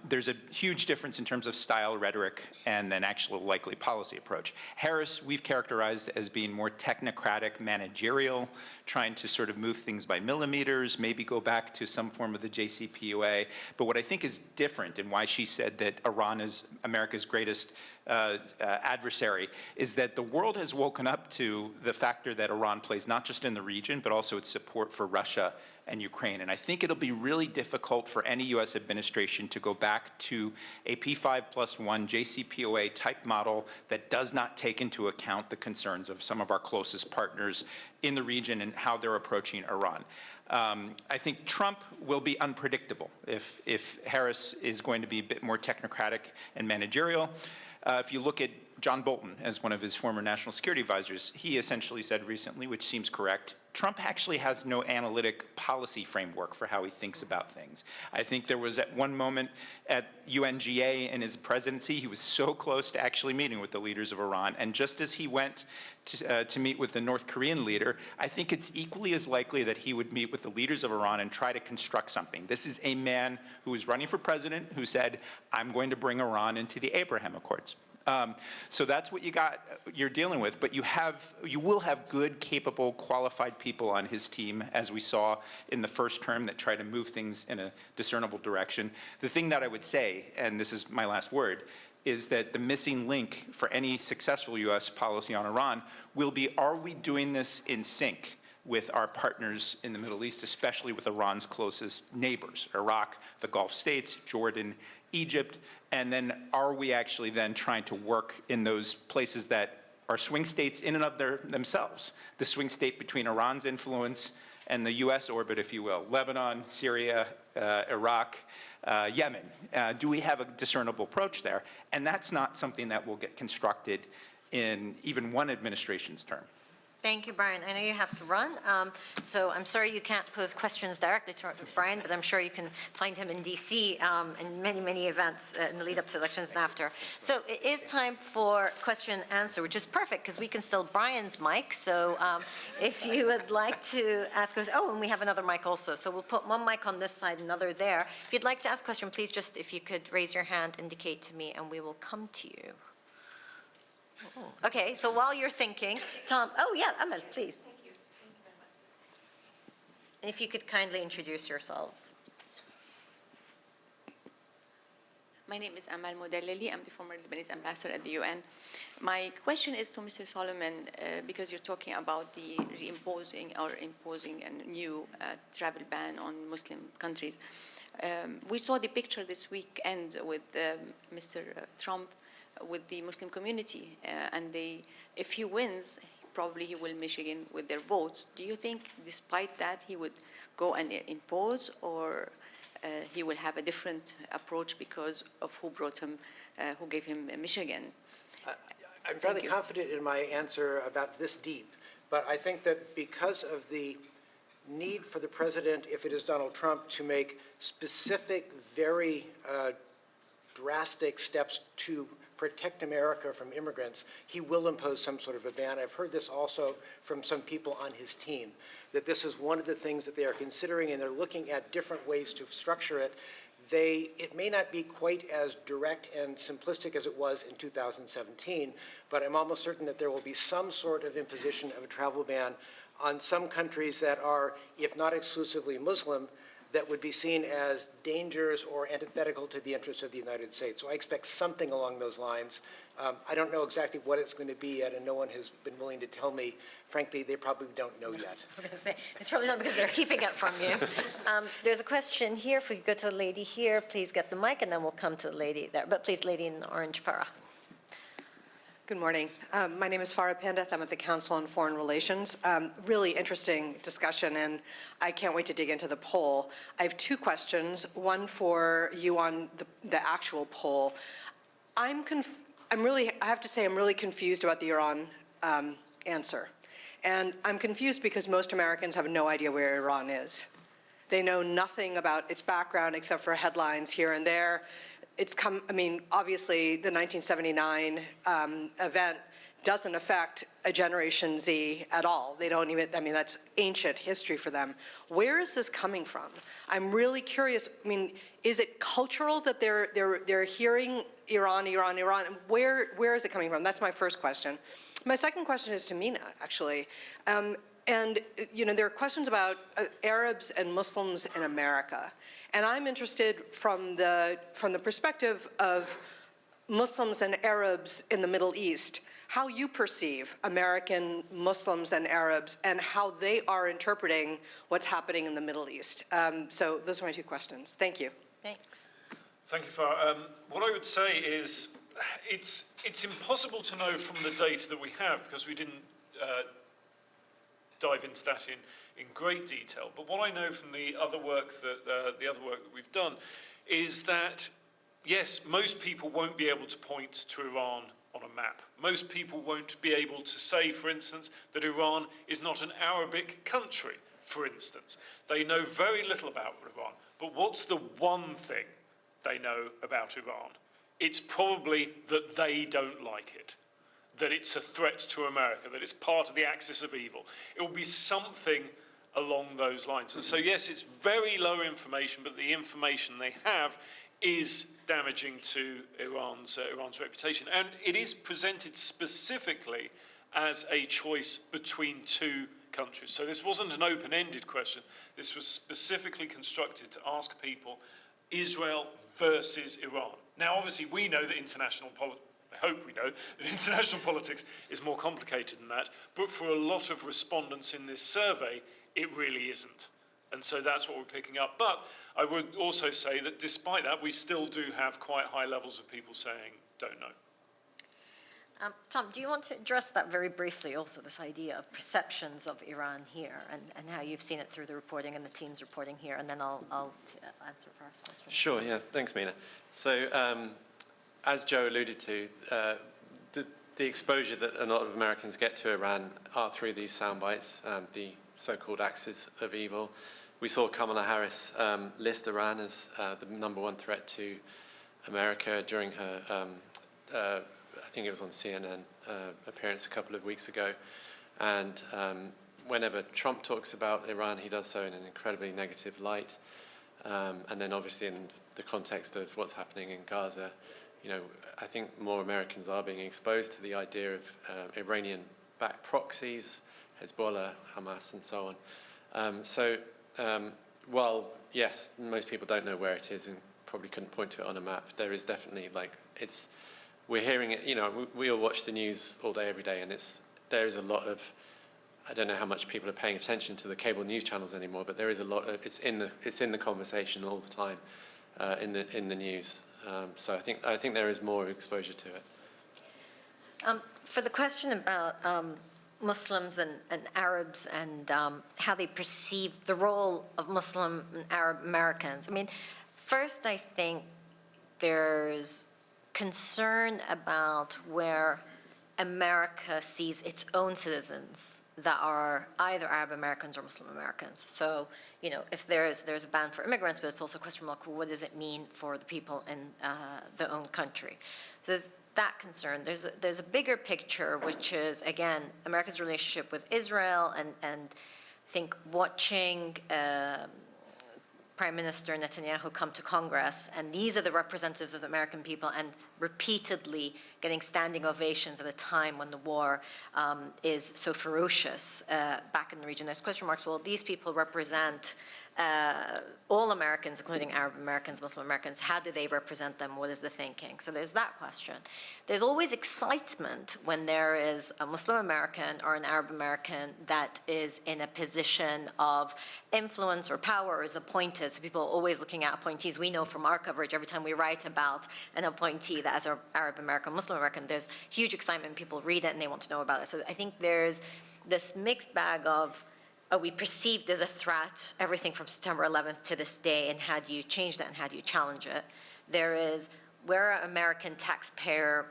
There's a huge difference in terms of style, rhetoric, and then actual likely policy approach. Harris, we've characterized as being more technocratic, managerial, trying to sort of move things by millimeters, maybe go back to some form of the JCPOA. But what I think is different and why she said that Iran is America's greatest adversary is that the world has woken up to the factor that Iran plays not just in the region, but also its support for Russia and Ukraine. And I think it'll be really difficult for any U.S. administration to go back to a P5+1 JCPOA type model that does not take into account the concerns of some of our closest partners in the region and how they're approaching Iran. I think Trump will be unpredictable if Harris is going to be a bit more technocratic and managerial. If you look at John Bolton as one of his former national security advisors. He essentially said recently, which seems correct, Trump actually has no analytic policy framework for how he thinks about things. I think there was at one moment at UNGA in his presidency, he was so close to actually meeting with the leaders of Iran. And just as he went to meet with the North Korean leader, I think it's equally as likely that he would meet with the leaders of Iran and try to construct something. This is a man who was running for president who said, I'm going to bring Iran into the Abraham Accords. So that's what you're dealing with, but you will have good, capable, qualified people on his team, as we saw in the first term, that try to move things in a discernible direction. The thing that I would say, and this is my last word, is that the missing link for any successful U.S. policy on Iran will be, are we doing this in sync with our partners in the Middle East, especially with Iran's closest neighbors, Iraq, the Gulf states, Jordan, Egypt, and then are we actually then trying to work in those places that are swing states in and of themselves, the swing state between Iran's influence and the U.S. orbit, if you will, Lebanon, Syria, Iraq, Yemen. Do we have a discernible approach there? And that's not something that will get constructed in even one administration's term. Thank you, Brian. I know you have to run, so I'm sorry you can't pose questions directly to Brian, but I'm sure you can find him in D.C. And many, many events in the lead up to elections and after. So it is time for question and answer, which is perfect because we can steal Brian's mic. So if you would like to ask us, and we have another mic also. So we'll put one mic on this side, another there. If you'd like to ask a question, please just, if you could raise your hand, indicate to me, and we will come to you. Okay, so while you're thinking, Tom, Amal, please. Thank you. Thank you very much. And if you could kindly introduce yourselves. My name is Amal Modelleli. I'm the former Lebanese ambassador at the UN. My question is to Mr. Solomon, because you're talking about the imposing a new travel ban on Muslim countries. We saw the picture this weekend with Mr. Trump with the Muslim community, and if he wins, probably he will Michigan with their votes. Do you think, despite that, he would go and impose, or he will have a different approach because of who gave him Michigan? I'm fairly confident in my answer about this deep, but I think that because of the need for the president, if it is Donald Trump, to make specific, very drastic steps to protect America from immigrants, he will impose some sort of a ban. I've heard this also from some people on his team, that this is one of the things that they are considering, and they're looking at different ways to structure it. It may not be quite as direct and simplistic as it was in 2017, but I'm almost certain that there will be some sort of imposition of a travel ban on some countries that are, if not exclusively Muslim, that would be seen as dangers or antithetical to the interests of the United States. So I expect something along those lines. I don't know exactly what it's going to be yet, and no one has been willing to tell me. Frankly, they probably don't know yet. I was going to say, it's probably not because they're keeping it from you. There's a question here. If we could go to the lady here, please get the mic, and then we'll come to the lady there. But please, lady in orange, Farah. Good morning. My name is Farah Pandith. I'm at the Council on Foreign Relations. Really interesting discussion, and I can't wait to dig into the poll. I have two questions, one for you on the actual poll. I have to say I'm really confused about the Iran answer. And I'm confused because most Americans have no idea where Iran is. They know nothing about its background except for headlines here and there. Obviously, the 1979 event doesn't affect a Generation Z at all. They don't even, that's ancient history for them. Where is this coming from? I'm really curious. Is it cultural that they're hearing Iran, Iran, Iran? Where is it coming from? That's my first question. My second question is to Mina, actually. There are questions about Arabs and Muslims in America. And I'm interested from the perspective of Muslims and Arabs in the Middle East, how you perceive American Muslims and Arabs and how they are interpreting what's happening in the Middle East. So those are my two questions. Thank you. Thanks. Thank you, Farah. What I would say is it's impossible to know from the data that we have because we didn't dive into that in great detail. But what I know from the other work that we've done is that yes, most people won't be able to point to Iran on a map. Most people won't be able to say, for instance, that Iran is not an Arabic country, for instance. They know very little about Iran. But what's the one thing they know about Iran? It's probably that they don't like it, that it's a threat to America, that it's part of the axis of evil. It will be something along those lines. And so, yes, it's very low information, but the information they have is damaging to Iran's reputation. And it is presented specifically as a choice between two countries. So this wasn't an open-ended question. This was specifically constructed to ask people, Israel versus Iran. Now, obviously, we know that I hope we know that international politics is more complicated than that, but for a lot of respondents in this survey, it really isn't. And so that's what we're picking up. But I would also say that despite that, we still do have quite high levels of people saying, don't know. Tom, do you want to address that very briefly also, this idea of perceptions of Iran here and how you've seen it through the reporting and the team's reporting here, and then I'll answer first question. Sure, yeah, thanks, Mina. So as Joe alluded to, the exposure that a lot of Americans get to Iran are through these sound bites, the so-called axis of evil. We saw Kamala Harris list Iran as the #1 threat to America during her I think it was on CNN appearance a couple of weeks ago. And whenever Trump talks about Iran, he does so in an incredibly negative light. And then obviously in the context of what's happening in Gaza, you know, I think more Americans are being exposed to the idea of Iranian-backed proxies, Hezbollah, Hamas, and so on. While, yes, most people don't know where it is and probably couldn't point to it on a map, there is definitely, like, we're hearing it, you know, we all watch the news all day, every day, and there is a lot of, I don't know how much people are paying attention to the cable news channels anymore, but there is a lot of, it's in the conversation all the time, in the news. So I think there is more exposure to it. For the question about Muslims and Arabs and how they perceive the role of Muslim and Arab Americans, I mean, first I think there's concern about where America sees its own citizens that are either Arab Americans or Muslim Americans. So, you know, if there's a ban for immigrants, but it's also a question mark, what does it mean for the people in their own country? So there's that concern. There's a bigger picture, which is, again, America's relationship with Israel, and I think watching Prime Minister Netanyahu come to Congress, and these are the representatives of the American people, and repeatedly getting standing ovations at a time when the war is so ferocious back in the region. There's question marks. Well, these people represent all Americans, including Arab Americans, Muslim Americans. How do they represent them? What is the thinking? So there's that question. There's always excitement when there is a Muslim American or an Arab American that is in a position of influence or power or is appointed. So people are always looking at appointees. We know from our coverage, every time we write about an appointee that as an Arab American, Muslim American, there's huge excitement. People read it and they want to know about it. So I think there's this mixed bag of, are we perceived as a threat, everything from September 11th to this day, and how do you change that and how do you challenge it? There is, where are American taxpayer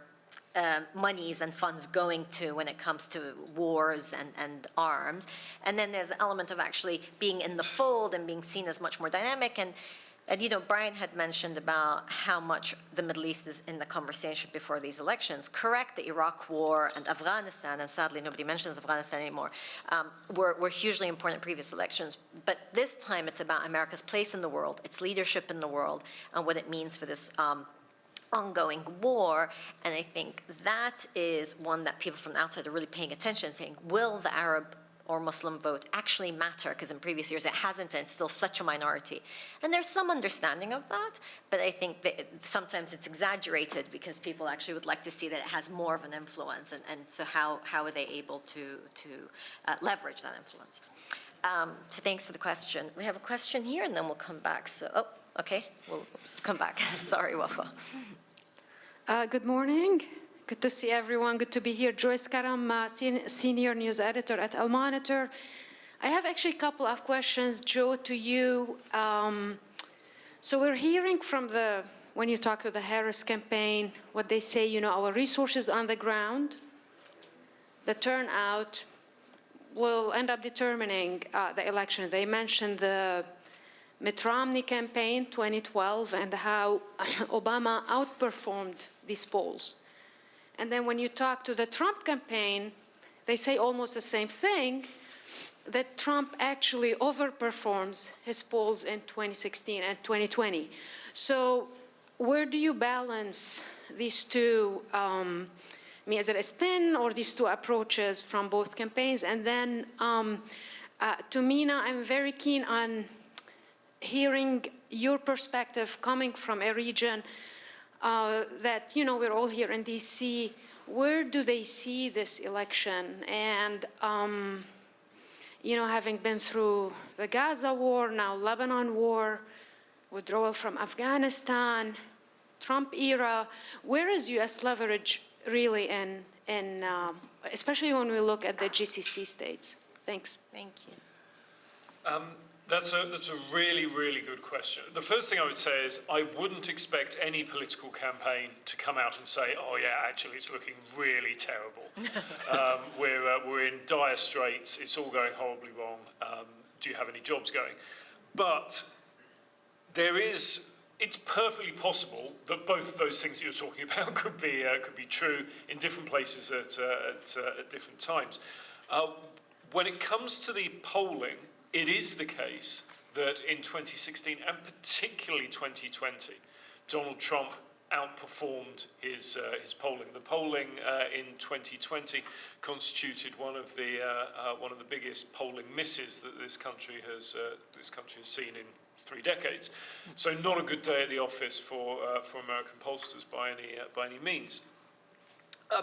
monies and funds going to when it comes to wars and arms? And then there's the element of actually being in the fold and being seen as much more dynamic. And you know, Brian had mentioned about how much the Middle East is in the conversation before these elections. Correct, the Iraq War and Afghanistan, and sadly nobody mentions Afghanistan anymore, were hugely important previous elections. But this time it's about America's place in the world, its leadership in the world, and what it means for this ongoing war. And I think that is one that people from the outside are really paying attention, saying, will the Arab or Muslim vote actually matter? Because in previous years it hasn't, and it's still such a minority. And there's some understanding of that, but I think that sometimes it's exaggerated because people actually would like to see that it has more of an influence, and so how are they able to leverage that influence? So thanks for the question. We have a question here, and then we'll come back. So, okay, we'll come back. Sorry, Wafa. Good morning. Good to see everyone. Good to be here. Joyce Karam, senior news editor at Al Monitor. I have actually a couple of questions, Joe, to you. So we're hearing from the when you talk to the Harris campaign, what they say, you know, our resources on the ground, the turnout will end up determining the election. They mentioned the Mitt Romney campaign 2012 and how Obama outperformed these polls. And then when you talk to the Trump campaign, they say almost the same thing, that Trump actually overperforms his polls in 2016 and 2020. So where do you balance these two? Is it a spin or these two approaches from both campaigns? And then to Mina, I'm very keen on hearing your perspective coming from a region that, you know, we're all here in DC. Where do they see this election? And, you know, having been through the Gaza war, now Lebanon war, withdrawal from Afghanistan, Trump era, where is U.S. leverage really in especially when we look at the GCC states? Thanks. Thank you. That's a really, really good question. The first thing I would say is I wouldn't expect any political campaign to come out and say, oh yeah, actually it's looking really terrible. We're in dire straits, it's all going horribly wrong. Do you have any jobs going? But it's perfectly possible that both of those things that you're talking about could be true in different places at different times. When it comes to the polling, it is the case that in 2016 and particularly 2020, Donald Trump outperformed his polling. The polling in 2020 constituted one of the biggest polling misses that this country has seen in 3 decades. So not a good day at the office for American pollsters by any means.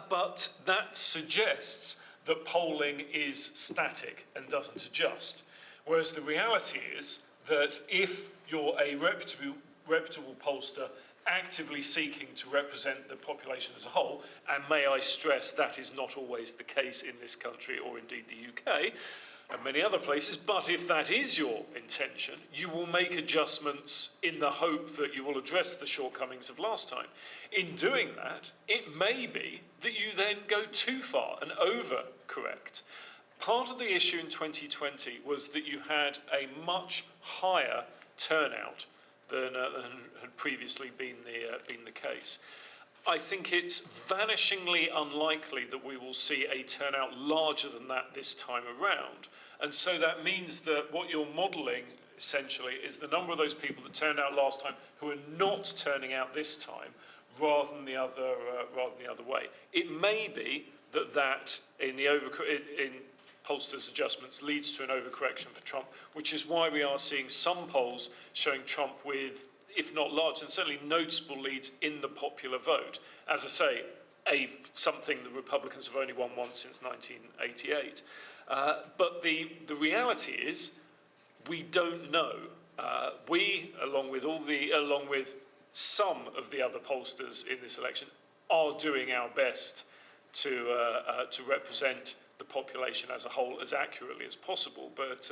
But that suggests that polling is static and doesn't adjust. Whereas the reality is that if you're a reputable pollster actively seeking to represent the population as a whole, and may I stress that is not always the case in this country or indeed the UK and many other places, but if that is your intention, you will make adjustments in the hope that you will address the shortcomings of last time. In doing that, it may be that you then go too far and overcorrect. Part of the issue in 2020 was that you had a much higher turnout than had previously been the case. I think it's vanishingly unlikely that we will see a turnout larger than that this time around. And so that means that what you're modelling essentially is the number of those people that turned out last time who are not turning out this time, rather than the other way. It may be that in pollsters' adjustments leads to an overcorrection for Trump, which is why we are seeing some polls showing Trump with, if not large, and certainly noticeable leads in the popular vote. As I say, something the Republicans have only won once since 1988. But the reality is, we don't know. We, along with some of the other pollsters in this election, are doing our best to represent the population as a whole as accurately as possible, but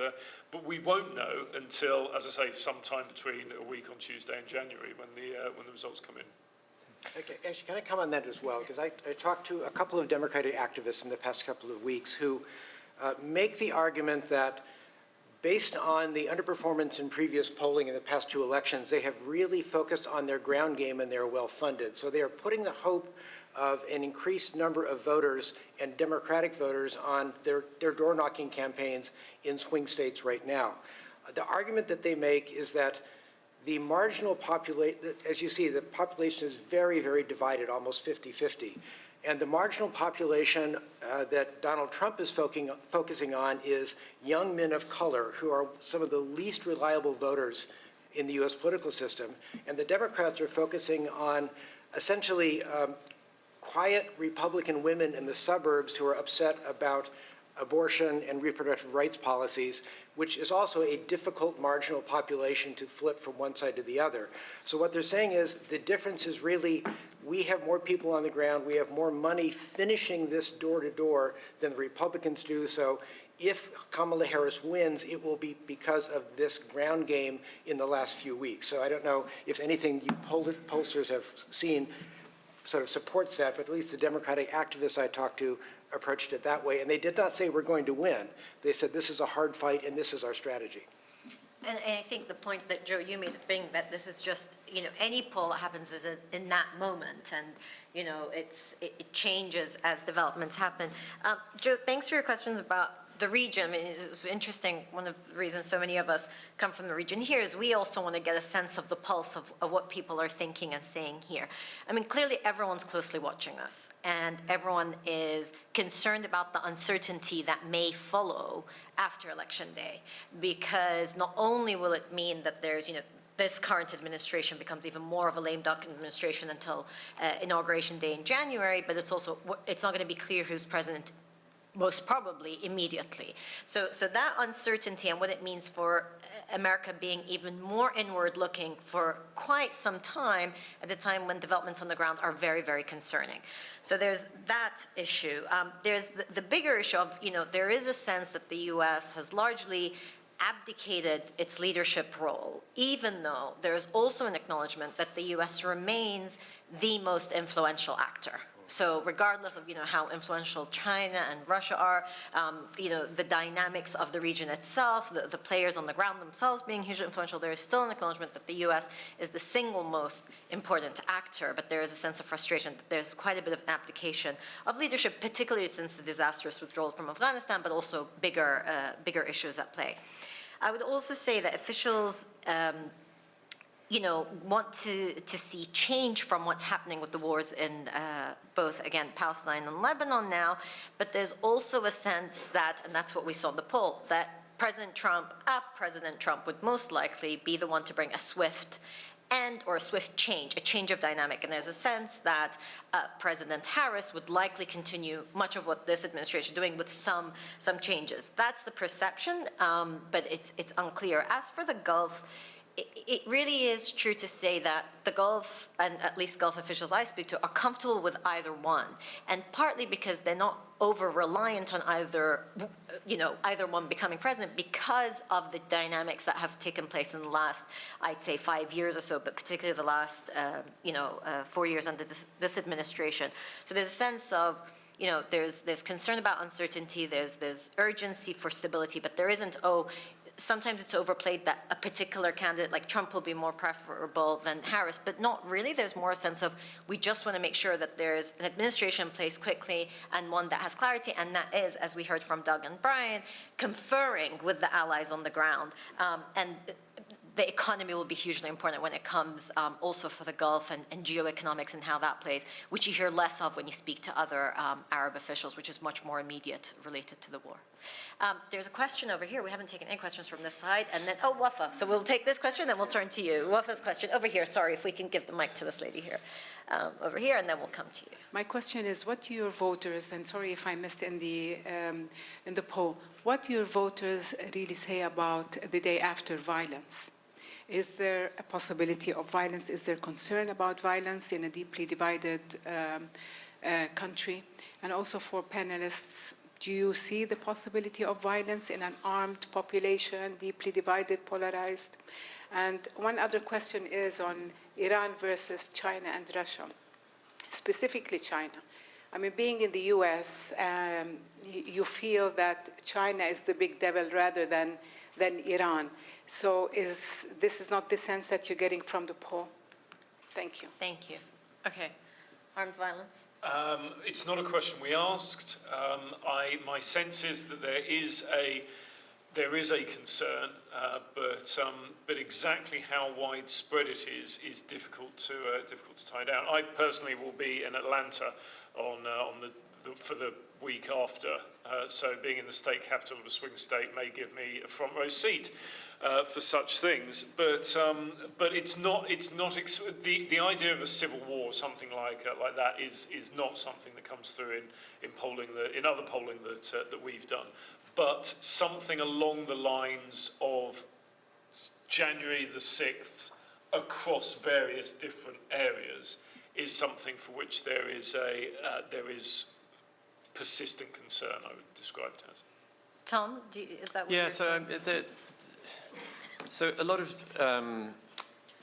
we won't know until, as I say, sometime between a week on Tuesday and January when the results come in. Okay, actually, can I come on that as well? Because I talked to a couple of Democratic activists in the past couple of weeks who make the argument that based on the underperformance in previous polling in the past 2 elections, they have really focused on their ground game and they're well funded. So they are putting the hope of an increased number of voters and Democratic voters on their door-knocking campaigns in swing states right now. The argument that they make is that the marginal population, as you see, the population is very, very divided, almost 50-50. And the marginal population that Donald Trump is focusing on is young men of color who are some of the least reliable voters in the U.S. political system. And the Democrats are focusing on essentially quiet Republican women in the suburbs who are upset about abortion and reproductive rights policies, which is also a difficult marginal population to flip from one side to the other. So what they're saying is the difference is really we have more people on the ground, we have more money finishing this door-to-door than the Republicans do. So if Kamala Harris wins, it will be because of this ground game in the last few weeks. So I don't know if anything you pollsters have seen sort of supports that, but at least the Democratic activists I talked to approached it that way. And they did not say we're going to win. They said this is a hard fight and this is our strategy. And I think the point that, Joe, you made, being that this is just, any poll that happens is in that moment, and, it changes as developments happen. Joe, thanks for your questions about the region. I mean, it was interesting. One of the reasons so many of us come from the region here is we also want to get a sense of the pulse of what people are thinking and saying here. I mean, clearly everyone's closely watching us, and everyone is concerned about the uncertainty that may follow after Election Day, because not only will it mean that there's, this current administration becomes even more of a lame duck administration until Inauguration Day in January, but it's not going to be clear who's president most probably immediately. So that uncertainty and what it means for America being even more inward looking for quite some time at a time when developments on the ground are very, very concerning. So there's that issue. There's the bigger issue of, there is a sense that the US has largely abdicated its leadership role, even though there's also an acknowledgement that the US remains the most influential actor. So regardless of, how influential China and Russia are, the dynamics of the region itself, the players on the ground themselves being hugely influential, there is still an acknowledgement that the US is the single most important actor, but there is a sense of frustration that there's quite a bit of an abdication of leadership, particularly since the disastrous withdrawal from Afghanistan, but also bigger issues at play. I would also say that officials want to see change from what's happening with the wars in both, again, Palestine and Lebanon now, but there's also a sense that, and that's what we saw in the poll, that President Trump would most likely be the one to bring a swift change, a change of dynamic. And there's a sense that President Harris would likely continue much of what this administration is doing with some changes. That's the perception, but it's unclear. As for the Gulf, it really is true to say that the Gulf, and at least Gulf officials I speak to, are comfortable with either one, and partly because they're not over-reliant on either one becoming president because of the dynamics that have taken place in the last, I'd say, 5 years or so, but particularly the last, 4 years under this administration. So there's a sense of, there's concern about uncertainty, there's urgency for stability, but there isn't, sometimes it's overplayed that a particular candidate like Trump will be more preferable than Harris, but not really. There's more a sense of we just want to make sure that there's an administration in place quickly and one that has clarity, and that is, as we heard from Doug and Brian, conferring with the allies on the ground. And the economy will be hugely important when it comes also for the Gulf and geoeconomics and how that plays, which you hear less of when you speak to other Arab officials, which is much more immediate related to the war. There's a question over here. We haven't taken any questions from this side. And then, Wafa. So we'll take this question, then we'll turn to you. Wafa's question over here. Sorry, if we can give the mic to this lady here. Over here, and then we'll come to you. My question is, what do your voters, and sorry if I missed in the poll, what do your voters really say about the day after violence? Is there a possibility of violence? Is there concern about violence in a deeply divided country? And also for panelists, do you see the possibility of violence in an armed population, deeply divided, polarized? And one other question is on Iran versus China and Russia, specifically China. I mean, being in the US, you feel that China is the big devil rather than Iran. So this is not the sense that you're getting from the poll? Thank you. Thank you. Okay. Armed violence? It's not a question we asked. My sense is that there is a concern, but exactly how widespread it is difficult to tie down. I personally will be in Atlanta for the week after, so being in the state capital of a swing state may give me a front row seat for such things. But it's not the idea of a civil war, something like that, is not something that comes through in other polling that we've done. But something along the lines of January the 6th across various different areas is something for which there is persistent concern, I would describe it as. Tom, is that what Yeah, you're saying? So a lot of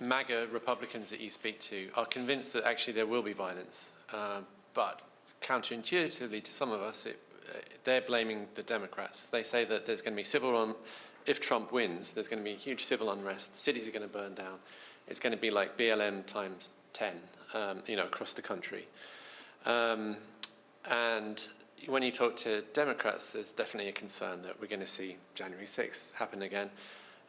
MAGA Republicans that you speak to are convinced that actually there will be violence, but counterintuitively to some of us, they're blaming the Democrats. They say that there's going to be if Trump wins, there's going to be huge civil unrest, cities are going to burn down. It's going to be like BLM times 10, across the country. And when you talk to Democrats, there's definitely a concern that we're going to see January 6th happen again.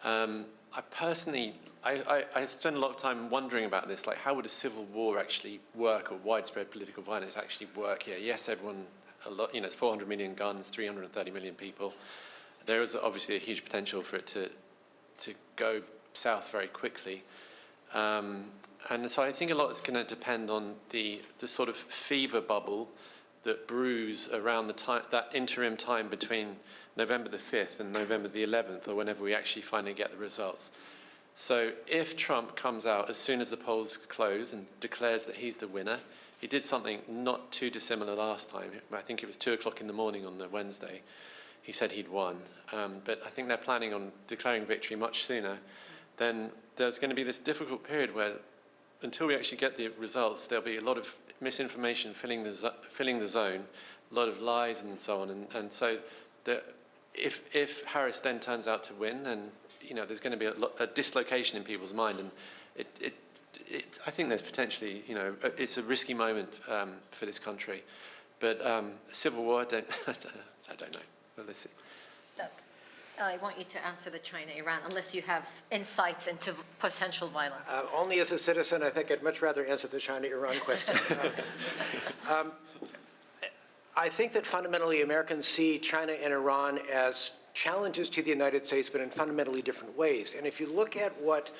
I personally, I spend a lot of time wondering about this, like how would a civil war actually work, or widespread political violence actually work here? Yes, it's 400 million guns, 330 million people. There is obviously a huge potential for it to go south very quickly. And so I think a lot is going to depend on the sort of fever bubble that brews around that interim time between November the 5th and November the 11th, or whenever we actually finally get the results. So if Trump comes out as soon as the polls close and declares that he's the winner, he did something not too dissimilar last time. I think it was 2 o'clock in the morning on the Wednesday. He said he'd won. But I think they're planning on declaring victory much sooner. Then there's going to be this difficult period where, until we actually get the results, there'll be a lot of misinformation filling the zone, a lot of lies and so on. And so if Harris then turns out to win, then there's going to be a dislocation in people's mind, and I think there's potentially it's a risky moment for this country, but civil war, I don't know. Well, let's see. Doug, I want you to answer the China-Iran, unless you have insights into potential violence. Only as a citizen, I think I'd much rather answer the China-Iran question. I think that fundamentally Americans see China and Iran as challenges to the United States, but in fundamentally different ways. And if you look at what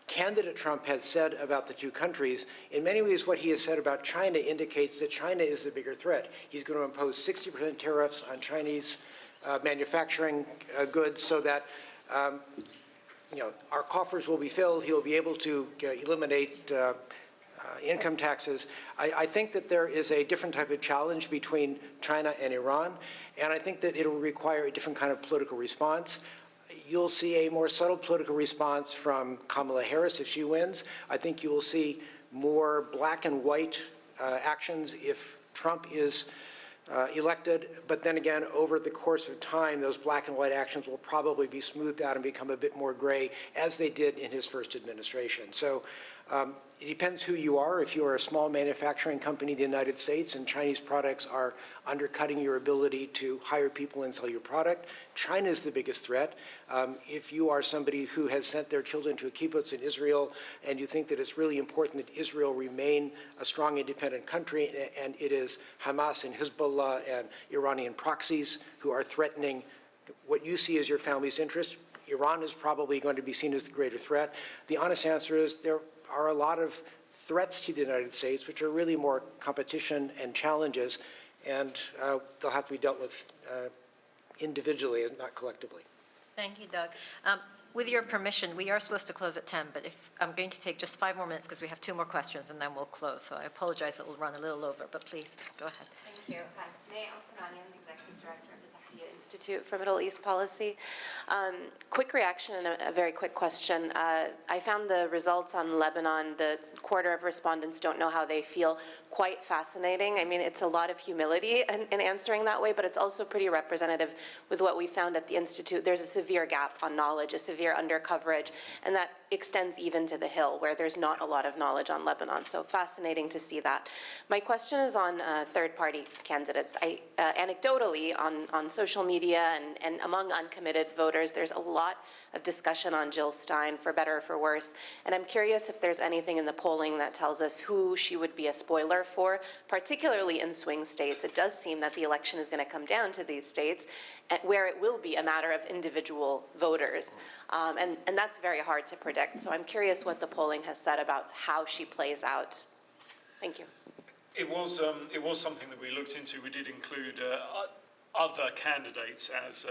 candidate Trump has said about the two countries, in many ways what he has said about China indicates that China is the bigger threat. He's going to impose 60% tariffs on Chinese manufacturing goods so that our coffers will be filled. He'll be able to eliminate income taxes. I think that there is a different type of challenge between China and Iran, and I think that it'll require a different kind of political response. You'll see a more subtle political response from Kamala Harris if she wins. I think you will see more black and white actions if Trump is elected, but then again, over the course of time, those black and white actions will probably be smoothed out and become a bit more gray, as they did in his first administration. So it depends who you are. If you are a small manufacturing company in the United States and Chinese products are undercutting your ability to hire people and sell your product, China is the biggest threat. If you are somebody who has sent their children to a kibbutz in Israel and you think that it's really important that Israel remain a strong independent country, and it is Hamas and Hezbollah and Iranian proxies who are threatening what you see as your family's interest, Iran is probably going to be seen as the greater threat. The honest answer is there are a lot of threats to the United States, which are really more competition and challenges, and they'll have to be dealt with individually and not collectively. Thank you, Doug. With your permission, we are supposed to close at 10, but if I'm going to take just 5 more minutes because we have 2 more questions and then we'll close. So I apologize that we'll run a little over, but please go ahead. Thank you. Hi, May Al-Sanani, I'm the Executive Director of the Tahrir Institute for Middle East Policy. Quick reaction and a very quick question. I found the results on Lebanon, the quarter of respondents don't know how they feel, quite fascinating. I mean, it's a lot of humility in answering that way, but it's also pretty representative with what we found at the Institute. There's a severe gap on knowledge, a severe undercoverage, and that extends even to the Hill, where there's not a lot of knowledge on Lebanon. So fascinating to see that. My question is on third-party candidates. Anecdotally, on social media and among uncommitted voters, there's a lot of discussion on Jill Stein, for better or for worse. And I'm curious if there's anything in the polling that tells us who she would be a spoiler for, particularly in swing states. It does seem that the election is going to come down to these states where it will be a matter of individual voters. And that's very hard to predict. So I'm curious what the polling has said about how she plays out. Thank you. It was something that we looked into. We did include other candidates as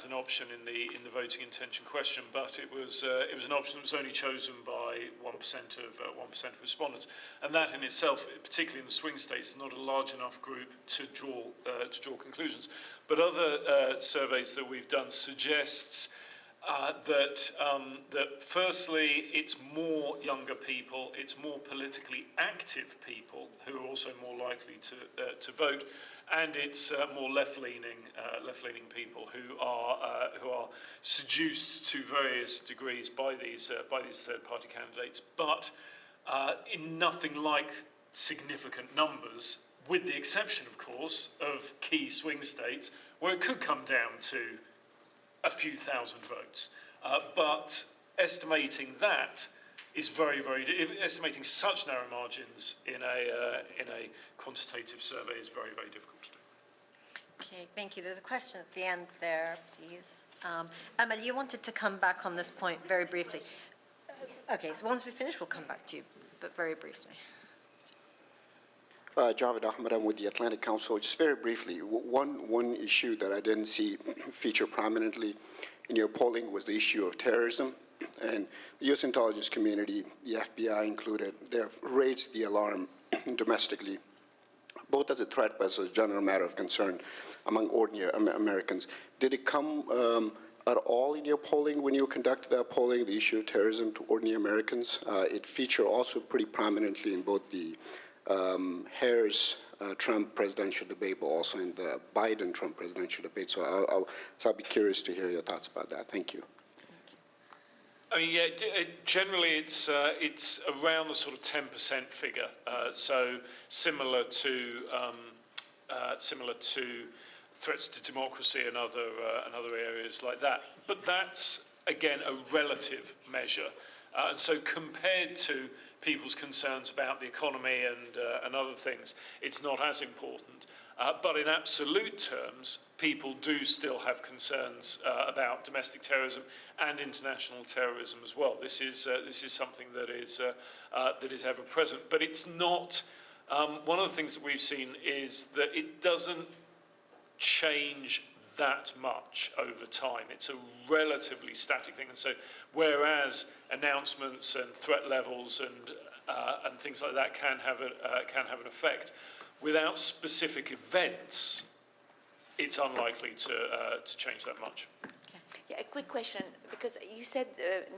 an option in the voting intention question, but it was an option that was only chosen by one 1% of respondents, and that in itself, particularly in the swing states, is not a large enough group to draw conclusions. But other surveys that we've done suggests that firstly, it's more younger people, it's more politically active people who are also more likely to vote, and it's more left-leaning people who are seduced to various degrees by these third-party candidates, but in nothing like significant numbers, with the exception, of course, of key swing states where it could come down to a few thousand votes. But estimating that is estimating such narrow margins in a quantitative survey is very, very difficult to do. Okay, thank you. There's a question at the end there, please. Amal, you wanted to come back on this point very briefly. Okay, so once we finish, we'll come back to you, but very briefly. Javed Ahmed, I'm with the Atlantic Council. Just very briefly, one issue that I didn't see feature prominently in your polling was the issue of terrorism. And the U.S. intelligence community, the FBI included, they have raised the alarm domestically, both as a threat but as a general matter of concern among ordinary Americans. Did it come at all in your polling when you conducted that polling, the issue of terrorism to ordinary Americans? It featured also pretty prominently in both the Harris-Trump presidential debate, but also in the Biden-Trump presidential debate. So I'll be curious to hear your thoughts about that. Thank you. I mean, yeah, generally it's around the sort of 10% figure, so similar to threats to democracy and other areas like that. But that's again a relative measure, and so compared to people's concerns about the economy and other things, it's not as important. But in absolute terms, people do still have concerns about domestic terrorism and international terrorism as well. This is something that is ever present. But it's not. One of the things that we've seen is that it doesn't change that much over time. It's a relatively static thing, and so whereas announcements and threat levels and things like that can have an effect, without specific events, it's unlikely to change that much. Yeah, a quick question, because you said,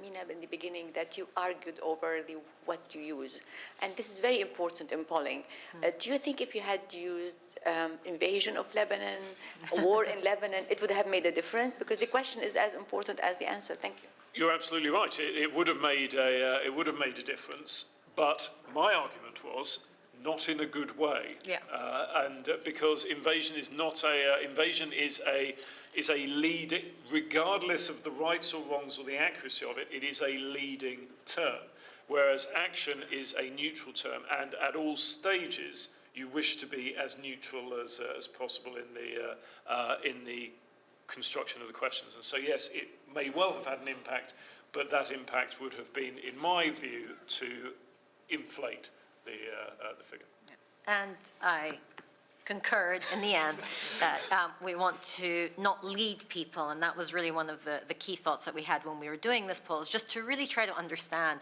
Minab, in the beginning that you argued over what you use, and this is very important in polling. Do you think if you had used invasion of Lebanon, war in Lebanon, it would have made a difference? Because the question is as important as the answer. Thank you. You're absolutely right. It would have made a difference, but my argument was not in a good way. Yeah. And because invasion is a leading, regardless of the rights or wrongs or the accuracy of it, it is a leading term. Whereas action is a neutral term, and at all stages you wish to be as neutral as possible in the construction of the questions. And so yes, it may well have had an impact, but that impact would have been, in my view, to inflate the figure. And I concurred in the end that we want to not lead people, and that was really one of the key thoughts that we had when we were doing this poll, is just to really try to understand,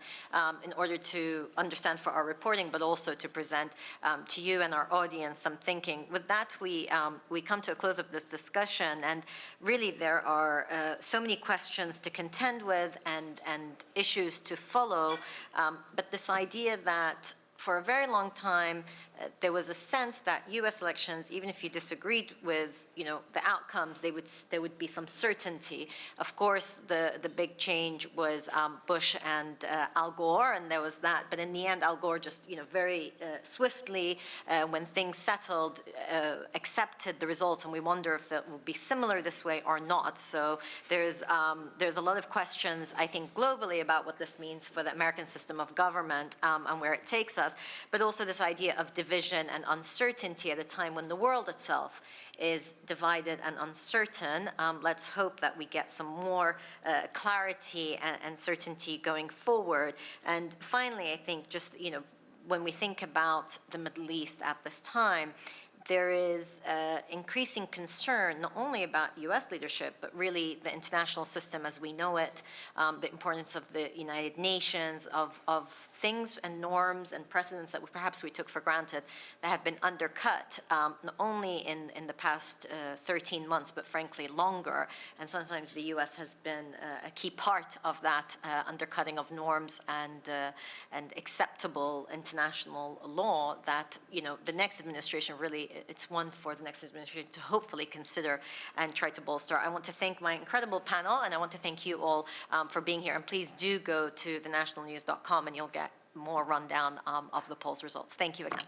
in order to understand for our reporting, but also to present to you and our audience some thinking. With that, we come to a close of this discussion, and really there are so many questions to contend with and issues to follow, but this idea that for a very long time, there was a sense that U.S. elections, even if you disagreed with, the outcomes, there would be some certainty. Of course, the big change was Bush and Al Gore, and there was that. But in the end, Al Gore just, very swiftly, when things settled, accepted the results, and we wonder if that will be similar this way or not. So there's a lot of questions, I think, globally about what this means for the American system of government and where it takes us, but also this idea of division and uncertainty at a time when the world itself is divided and uncertain. Let's hope that we get some more clarity and certainty going forward. And finally, I think just, when we think about the Middle East at this time, there is increasing concern not only about U.S. leadership, but really the international system as we know it, the importance of the United Nations, of things and norms and precedents that perhaps we took for granted that have been undercut, not only in the past 13 months, but frankly longer. And sometimes the U.S. has been a key part of that undercutting of norms and acceptable international law that, the next administration really, it's one for the next administration to hopefully consider and try to bolster. I want to thank my incredible panel, and I want to thank you all for being here. And please do go to thenationalnews.com and you'll get more rundown of the poll's results. Thank you again.